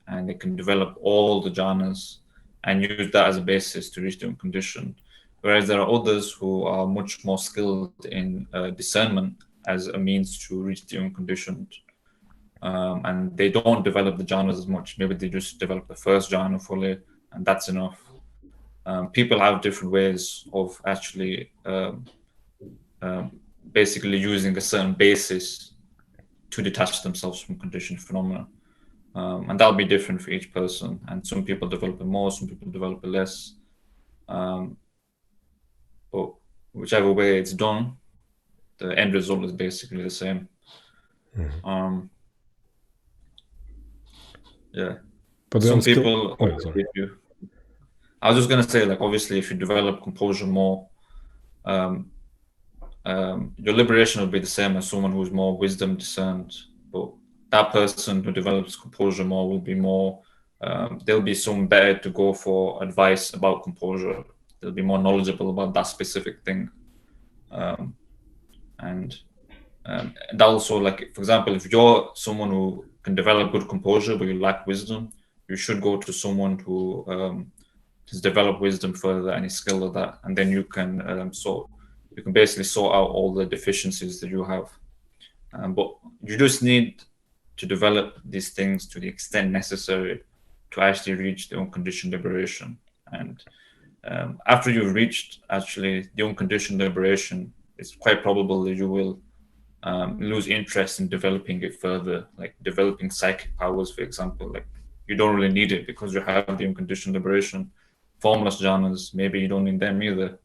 and they can develop all the jhanas and use that as a basis to reach the unconditioned. Whereas there are others who are much more skilled in discernment as a means to reach the unconditioned. And they don't develop the jhanas as much. Maybe they just develop the first jhana fully, and that's enough. People have different ways of actually basically using a certain basis to detach themselves from conditioned phenomena. And that'll be different for each person. And some people develop it more, some people develop it less. But whichever way it's done, the end result is basically the same. Yeah. But some people. I was just gonna say, like, obviously, if you develop composure more, your liberation will be the same as someone who's more wisdom discerned. But that person who develops composure more will be more. They'll be some better to go for advice about composure. They'll be more knowledgeable about that specific thing. And also, like, for example, if you're someone who can develop good composure but you lack wisdom, you should go to someone who has developed wisdom further and is skilled at that, and then you can basically sort out all the deficiencies that you have. But you just need to develop these things to the extent necessary to actually reach the unconditioned liberation. And after you've reached actually the unconditioned liberation, it's quite probable that you will lose interest in developing it further, like developing psychic powers, for example. Like, you don't really need it because you have the unconditioned liberation. Formless jhanas, maybe you don't need them either.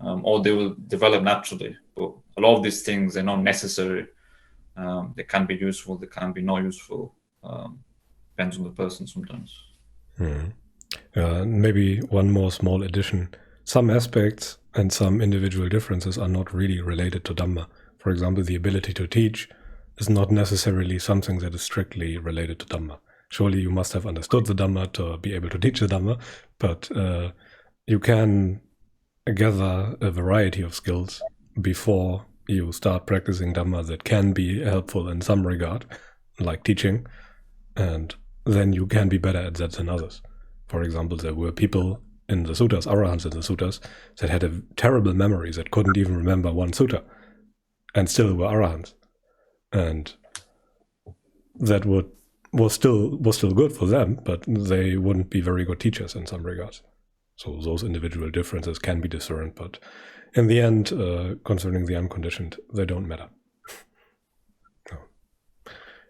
Or they will develop naturally. But a lot of these things are not necessary. They can be useful, they can be not useful. Depends on the person sometimes. Maybe one more small addition. Some aspects and some individual differences are not really related to Dhamma. For example, the ability to teach is not necessarily something that is strictly related to Dhamma. Surely you must have understood the Dhamma to be able to teach the Dhamma, but you can gather a variety of skills before you start practicing Dhamma that can be helpful in some regard, like teaching, and then you can be better at that than others. For example, there were people in the suttas, Arahants in the suttas, that had a terrible memory, that couldn't even remember one sutta, and still were Arahants. And that was still good for them, but they wouldn't be very good teachers in some regards. So those individual differences can be discerned, but in the end, concerning the unconditioned, they don't matter.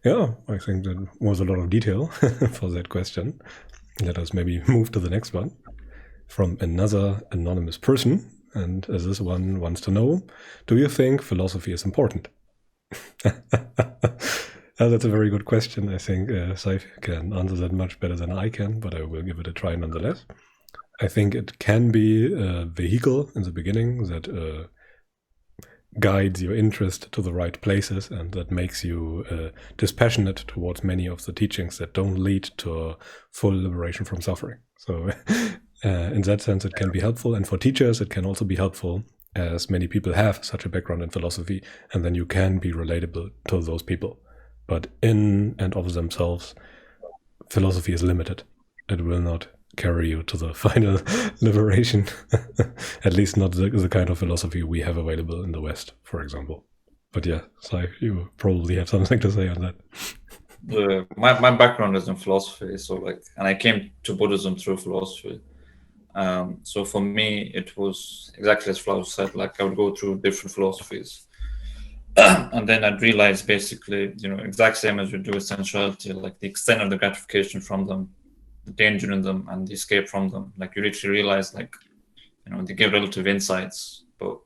Yeah, I think that was a lot of detail for that question. Let us maybe move to the next one from another anonymous person. And this one wants to know, do you think philosophy is important? That's a very good question. I think Saif can answer that much better than I can, but I will give it a try nonetheless. I think it can be a vehicle in the beginning that guides your interest to the right places and that makes you dispassionate towards many of the teachings that don't lead to full liberation from suffering. So in that sense, it can be helpful. And for teachers, it can also be helpful, as many people have such a background in philosophy, and then you can be relatable to those people. But in and of themselves, philosophy is limited. It will not carry you to the final liberation. At least not the kind of philosophy we have available in the West, for example. But yeah, Sai, you probably have something to say on that. My background is in philosophy, and I came to Buddhism through philosophy. So for me, it was exactly as Flav said. Like I would go through different philosophies, and then I'd realize basically, exact same as you do with sensuality, like the extent of the gratification from them, the danger in them, and the escape from them. Like you literally realize, like, they give relative insights, but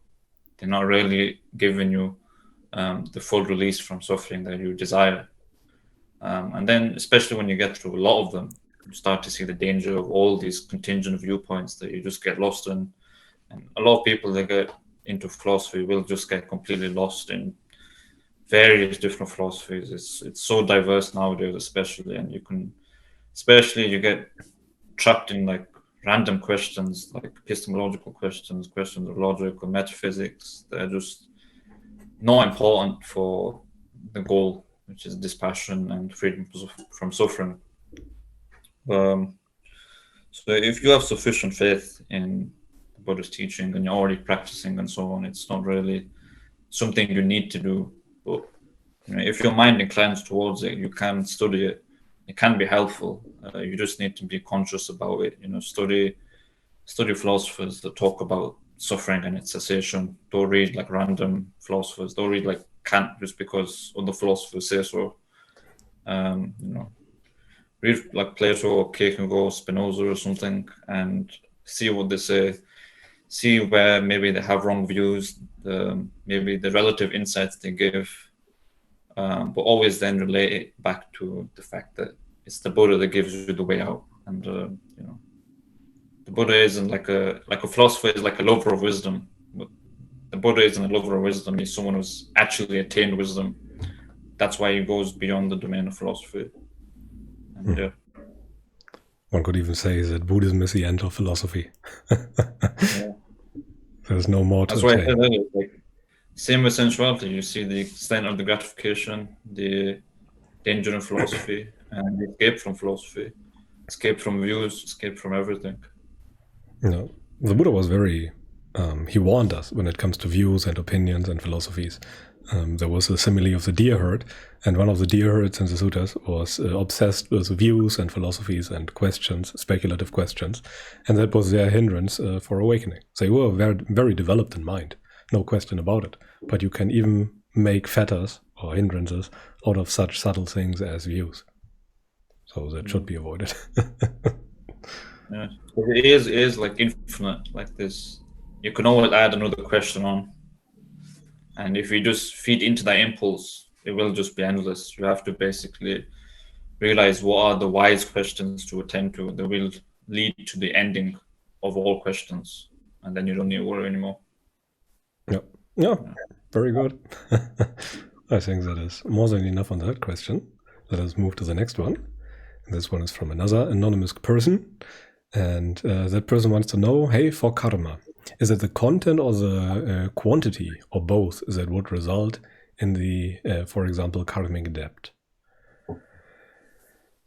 they're not really giving you the full release from suffering that you desire. And then, especially when you get through a lot of them, you start to see the danger of all these contingent viewpoints that you just get lost in. And a lot of people that get into philosophy will just get completely lost in various different philosophies. It's so diverse nowadays, especially, and you get trapped in like random questions, like epistemological questions of logic or metaphysics that are just not important for the goal, which is dispassion and freedom from suffering. So if you have sufficient faith in the Buddhist teaching and you're already practicing and so on, it's not really something you need to do. But if your mind inclines towards it, you can study it. It can be helpful. You just need to be conscious about it. Study philosophers that talk about suffering and its cessation. Don't read like random philosophers. Don't read like Kant just because other philosophers say so. Read like Plato or Kierkegaard, Spinoza or something, and see what they say. See where maybe they have wrong views, maybe the relative insights they give, but always then relate it back to the fact that it's the Buddha that gives you the way out. And the Buddha isn't like a philosopher is like a lover of wisdom, but the Buddha isn't a lover of wisdom. He's someone who's actually attained wisdom. That's why he goes beyond the domain of philosophy. And, yeah. One could even say that Buddhism is the end of philosophy. Yeah. There's no more to That's why attain. I said earlier, like, same with sensuality. You see the extent of the gratification, the danger in philosophy, and the escape from philosophy, escape from views, escape from everything. No, the Buddha was very. He warned us when it comes to views and opinions and philosophies. There was a simile of the deer herd, and one of the deer herds in the suttas was obsessed with views and philosophies and questions, speculative questions, and that was their hindrance for awakening. They were very, very developed in mind, no question about it. But you can even make fetters or hindrances out of such subtle things as views. So that should be avoided. Yeah, it is like infinite, like this. You can always add another question on. And if you just feed into that impulse, it will just be endless. You have to basically realize what are the wise questions to attend to that will lead to the ending of all questions. And then you don't need to worry anymore. Yeah, very good. I think that is more than enough on that question. Let us move to the next one. This one is from another anonymous person. And that person wants to know, hey, for karma, is it the content or the quantity or both that would result in the, for example, karmic debt?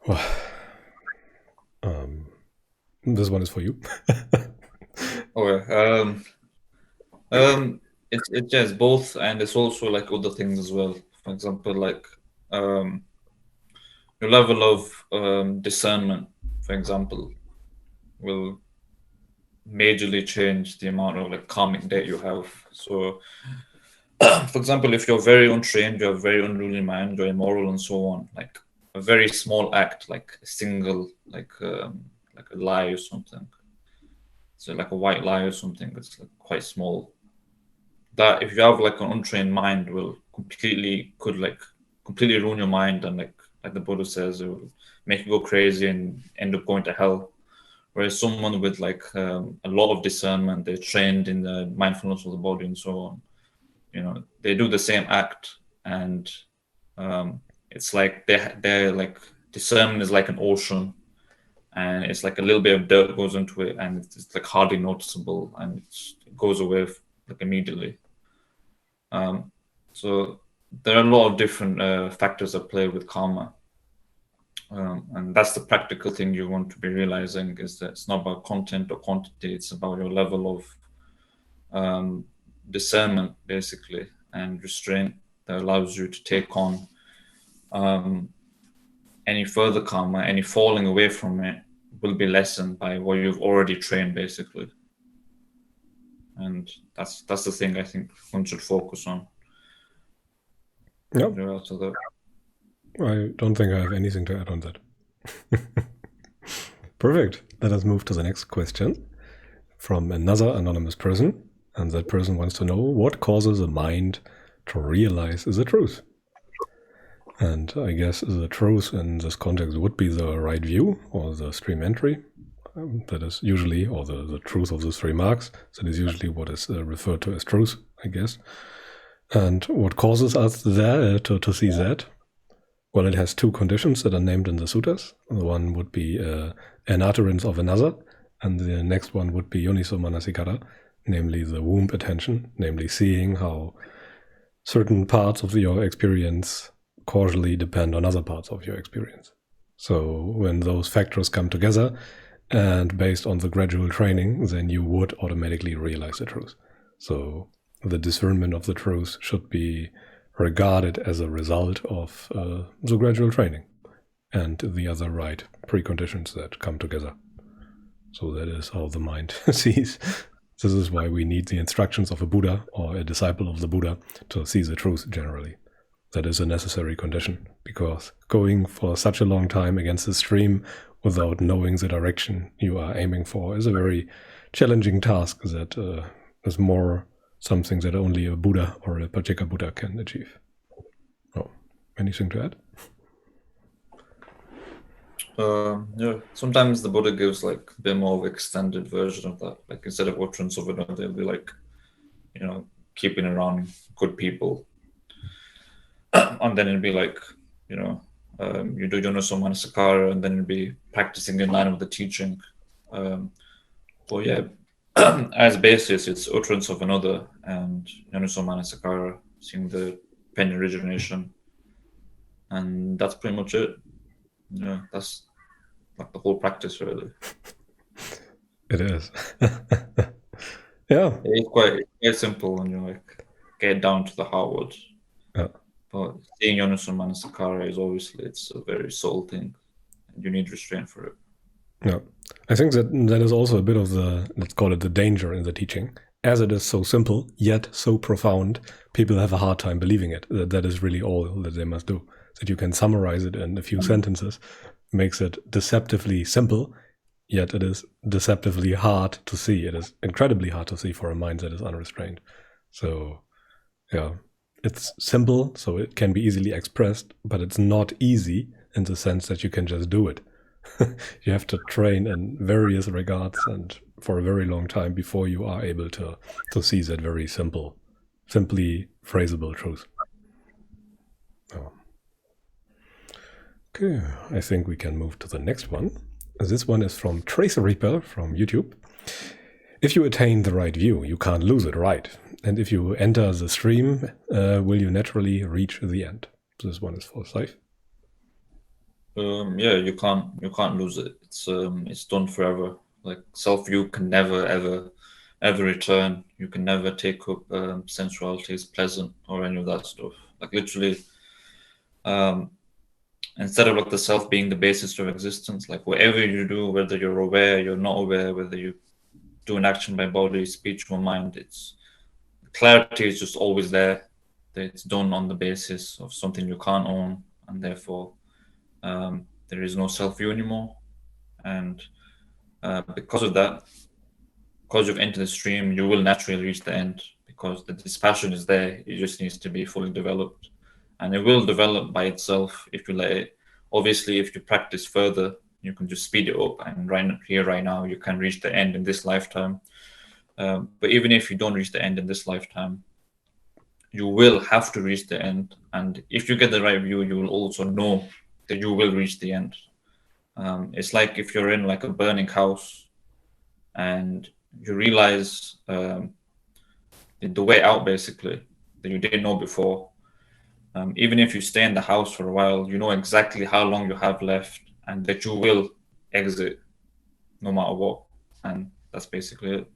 Well, this one is for you. It's just both, and it's also like other things as well. For example, like your level of discernment, for example, will majorly change the amount of like karmic debt you have. So, for example, if you're very untrained, you have very unruly mind, you're immoral, and so on, like a very small act, like a single, like a lie or something. So like a white lie or something, it's like quite small. That if you have like an untrained mind, will could completely ruin your mind, and like the Buddha says, it will make you go crazy and end up going to hell. Whereas someone with like a lot of discernment, they're trained in the mindfulness of the body and so on, you know, they do the same act, and it's like they're like, discernment is like an ocean, and it's like a little bit of dirt goes into it, and it's like hardly noticeable, and it goes away like immediately. So there are a lot of different factors at play with karma. And that's the practical thing you want to be realizing, is that it's not about content or quantity, it's about your level of discernment, basically, and restraint that allows you to take on any further karma. Any falling away from it will be lessened by what you've already trained, basically. And that's the thing I think one should focus on. Yeah. I don't think I have anything to add on that. Perfect. Let us move to the next question from another anonymous person. And that person wants to know what causes a mind to realize the truth. And I guess the truth in this context would be the right view or the stream entry. That is usually, or the truth of the three marks. That is usually what is referred to as truth, I guess. And what causes us there to see that? Well, it has two conditions that are named in the suttas. The one would be an utterance of another, and the next one would be yoniso manasikara, namely the womb attention, namely seeing how certain parts of your experience causally depend on other parts of your experience. So when those factors come together, and based on the gradual training, then you would automatically realize the truth. So the discernment of the truth should be regarded as a result of the gradual training and the other right preconditions that come together. So that is how the mind sees. This is why we need the instructions of a Buddha or a disciple of the Buddha to see the truth generally. That is a necessary condition, because going for such a long time against the stream without knowing the direction you are aiming for is a very challenging task that is more something that only a Buddha or a Pacceka Buddha can achieve. Oh, anything to add? Yeah, sometimes the Buddha gives like a bit more of an extended version of that. Like instead of utterance of another, they'll be like, you know, keeping around good people. And then it'll be like, you know, you do yoniso manasikara, and then it'll be practicing in line with the teaching. But yeah, as basis, it's utterance of another and yoniso manasikara, seeing the pen origination, and that's pretty much it. Yeah, that's like the whole practice, really. It is. Yeah. It's quite simple when you like get down to the heart word. Yeah. But seeing yoniso manasikara is obviously, it's a very soul thing, and you need restraint for it. Yeah, I think that is also a bit of the, let's call it the danger in the teaching. As it is so simple, yet so profound, people have a hard time believing it. That is really all that they must do. That you can summarize it in a few sentences makes it deceptively simple, yet it is deceptively hard to see. It is incredibly hard to see for a mind that is unrestrained. So, yeah, it's simple, so it can be easily expressed, but it's not easy in the sense that you can just do it. You have to train in various regards and for a very long time before you are able to see that very simply phraseable truth. Oh. Okay, I think we can move to the next one. This one is from Tracer Reaper from YouTube. If you attain the right view, you can't lose it, right? And if you enter the stream, will you naturally reach the end? This one is for Saif. Yeah, you can't lose it. It's done forever. Like self-view can never ever return. You can never take up sensuality as pleasant or any of that stuff. Like literally, instead of like the self being the basis of existence, like whatever you do, whether you're aware, you're not aware, whether you do an action by body, speech, or mind, it's clarity is just always there. It's done on the basis of something you can't own, and therefore there is no self-view anymore. And because of that, because you've entered the stream, you will naturally reach the end, because the dispassion is there. It just needs to be fully developed. and it will develop by itself if you let it. Obviously, if you practice further, you can just speed it up, and right now, you can reach the end in this lifetime. But even if you don't reach the end in this lifetime, you will have to reach the end. And if you get the right view, you will also know that you will reach the end. It's like if you're in like a burning house and you realize the way out, basically, that you didn't know before. Even if you stay in the house for a while, you know exactly how long you have left and that you will exit no matter what. And that's basically it.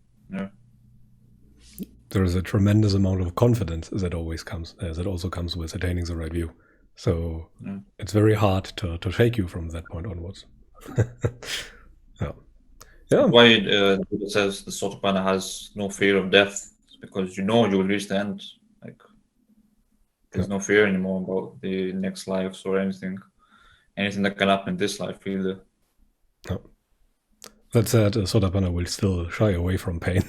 There is a tremendous amount of confidence that also comes with attaining the right view. So it's very hard to shake you from that point onwards. Yeah. Why the Buddha says the Sotapanna has no fear of death, because you know you will reach the end. Like there's no fear anymore about the next lives or anything that can happen in this life either. No. That said, Sotapanna will still shy away from pain.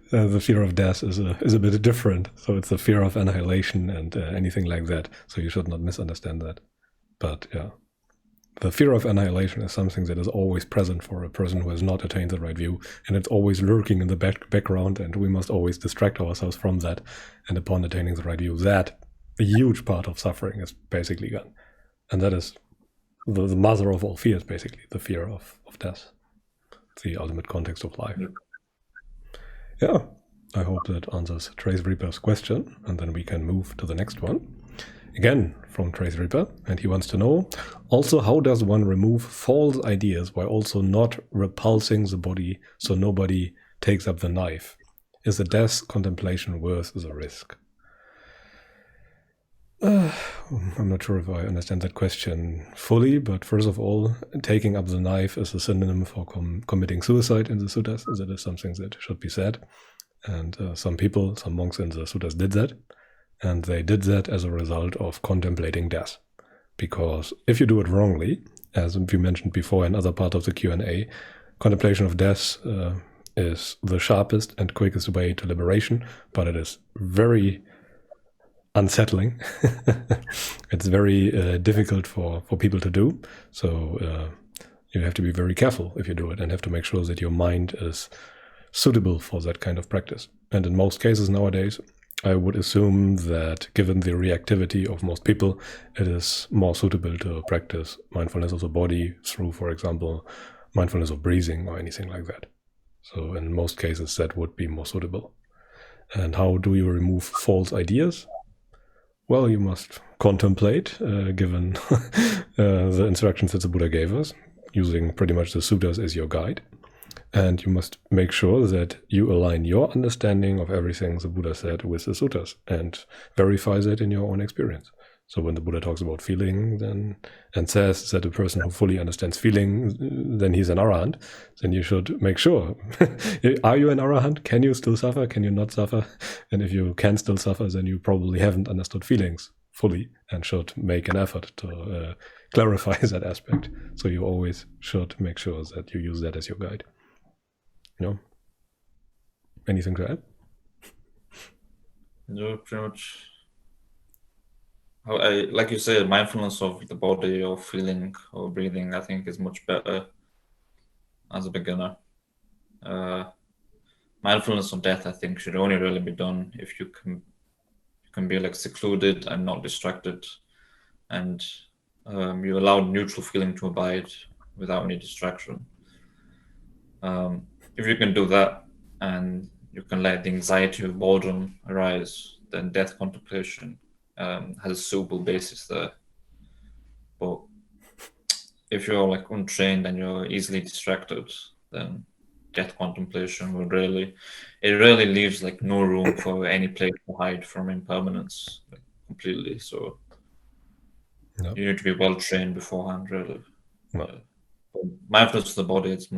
The fear of death is a bit different. So it's the fear of annihilation and anything like that. So you should not misunderstand that. But yeah, the fear of annihilation is something that is always present for a person who has not attained the right view. And it's always lurking in the background, and we must always distract ourselves from that. And upon attaining the right view, that a huge part of suffering is basically gone. And that is the mother of all fears, basically, the fear of death. The ultimate context of life. Yeah, I hope that answers Trace Reaper's question, and then we can move to the next one. Again, from Trace Reaper, and he wants to know, also, how does one remove false ideas while also not repulsing the body so nobody takes up the knife? Is the death contemplation worth the risk? I'm not sure if I understand that question fully, but first of all, taking up the knife is a synonym for committing suicide in the suttas. That is something that should be said. And some monks in the suttas did that. And they did that as a result of contemplating death. Because if you do it wrongly, as we mentioned before in other part of the QnA, contemplation of death is the sharpest and quickest way to liberation, but it is very unsettling. It's very difficult for people to do. So you have to be very careful if you do it and have to make sure that your mind is suitable for that kind of practice. And in most cases nowadays, I would assume that given the reactivity of most people, it is more suitable to practice mindfulness of the body through, for example, mindfulness of breathing or anything like that. So in most cases, that would be more suitable. And how do you remove false ideas? Well, you must contemplate, given the instructions that the Buddha gave us, using pretty much the suttas as your guide. And you must make sure that you align your understanding of everything the Buddha said with the suttas and verify that in your own experience. So when the Buddha talks about feeling and says that a person who fully understands feeling, then he's an Arahant, then you should make sure. Are you an Arahant? Can you still suffer? Can you not suffer? And if you can still suffer, then you probably haven't understood feelings fully and should make an effort to clarify that aspect. So you always should make sure that you use that as your guide. Anything to add? No, pretty much. Like you said, mindfulness of the body or feeling or breathing, I think is much better as a beginner. Mindfulness of death, I think, should only really be done if you can be like secluded and not distracted, and you allow neutral feeling to abide without any distraction. If you can do that and you can let the anxiety of boredom arise, then death contemplation has a suitable basis there. But if you're like untrained and you're easily distracted, then death contemplation really leaves like no room for any place to hide from impermanence, like, completely. So you need to be well trained beforehand, really. Mindfulness of the body, it's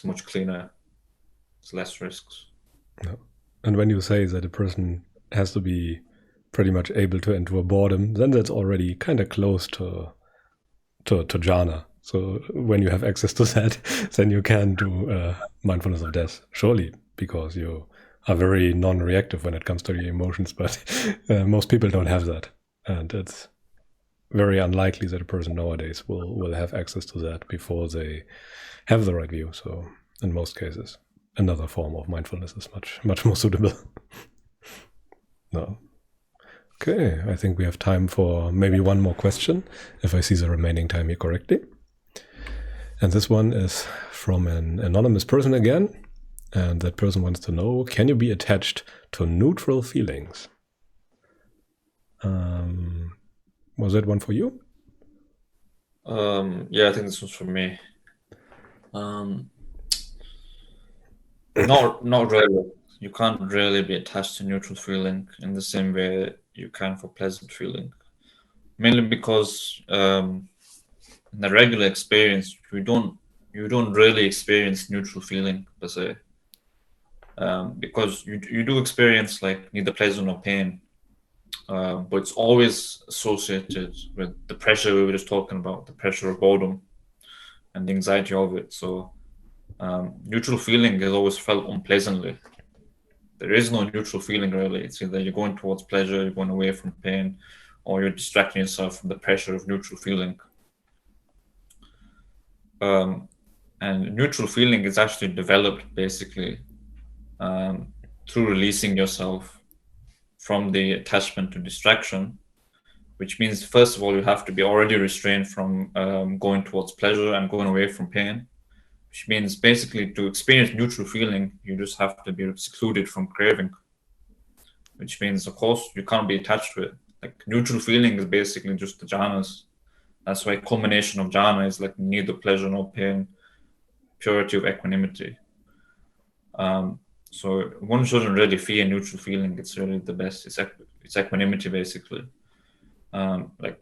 much cleaner. It's less risks. And when you say that a person has to be pretty much able to endure boredom, then that's already kind of close to jhana. So when you have access to that, then you can do mindfulness of death, surely, because you are very non-reactive when it comes to your emotions. But most people don't have that. And it's very unlikely that a person nowadays will have access to that before they have the right view. So in most cases, another form of mindfulness is much more suitable. No. Okay, I think we have time for maybe one more question, if I see the remaining time here correctly. And this one is from an anonymous person again. And that person wants to know, can you be attached to neutral feelings? Was that one for you? Yeah, I think this one's for me. Not really. You can't really be attached to neutral feeling in the same way you can for pleasant feeling. Mainly because in the regular experience, you don't really experience neutral feeling per se. Because you do experience like neither pleasure nor pain, but it's always associated with the pressure we were just talking about, the pressure of boredom and the anxiety of it. So neutral feeling is always felt unpleasantly. There is no neutral feeling really. It's either you're going towards pleasure, you're going away from pain, or you're distracting yourself from the pressure of neutral feeling. And neutral feeling is actually developed basically through releasing yourself from the attachment to distraction, which means, first of all, you have to be already restrained from going towards pleasure and going away from pain, which means basically to experience neutral feeling, you just have to be secluded from craving, which means, of course, you can't be attached to it. Like neutral feeling is basically just the jhanas. That's why culmination of jhana is like neither pleasure nor pain, purity of equanimity. So one shouldn't really fear neutral feeling. It's really the best. It's equanimity basically. Like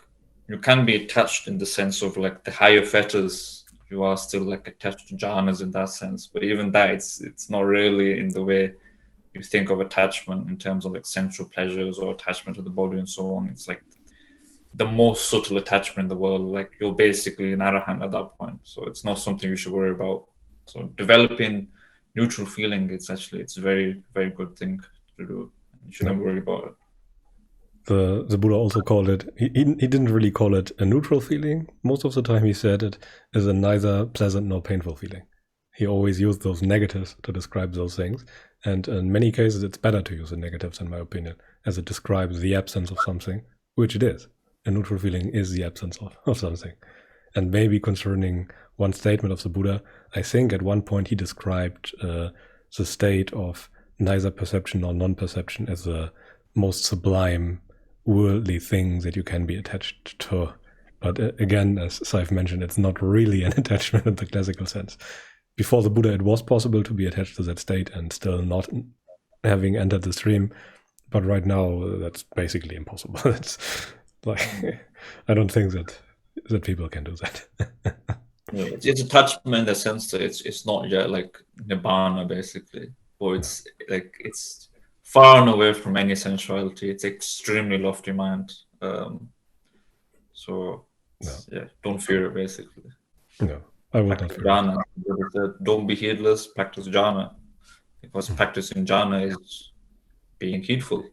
you can be attached in the sense of like the higher fetters. You are still like attached to jhanas in that sense, but even that it's not really in the way you think of attachment in terms of like sensual pleasures or attachment to the body and so on. It's like the most subtle attachment in the world. Like you're basically an arahant at that point, so it's not something you should worry about. So developing neutral feeling, it's a very, very good thing to do. You shouldn't worry about it. The Buddha also called it, he didn't really call it a neutral feeling. Most of the time he said it is a neither pleasant nor painful feeling. He always used those negatives to describe those things. And in many cases, it's better to use the negatives, in my opinion, as it describes the absence of something, which it is. A neutral feeling is the absence of something. And maybe concerning one statement of the Buddha, I think at one point he described the state of neither perception nor non-perception as the most sublime worldly thing that you can be attached to. But again, as Saif mentioned, it's not really an attachment in the classical sense. Before the Buddha, it was possible to be attached to that state and still not having entered the stream. But right now, that's basically impossible. It's like, I don't think that people can do that. Yeah, it's attachment in the sense that it's not yet like Nibbana basically, or it's like it's far and away from any sensuality. It's extremely lofty mind. So yeah, don't fear it basically. No, I would not fear it. Don't be heedless, practice jhana. Because practicing jhana is being heedful.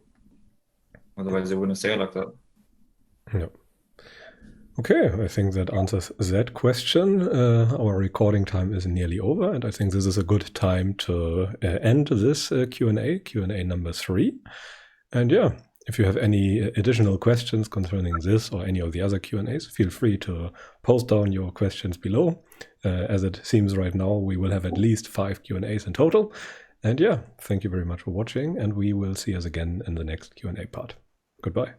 Otherwise they wouldn't say it like that. No. Okay, I think that answers that question. Our recording time is nearly over, and I think this is a good time to end this QnA number 3. And yeah, if you have any additional questions concerning this or any of the other Q&As, feel free to post down your questions below. As it seems right now, we will have at least 5 Q&As in total. And yeah, thank you very much for watching, and we will see us again in the next Q&A part. Goodbye.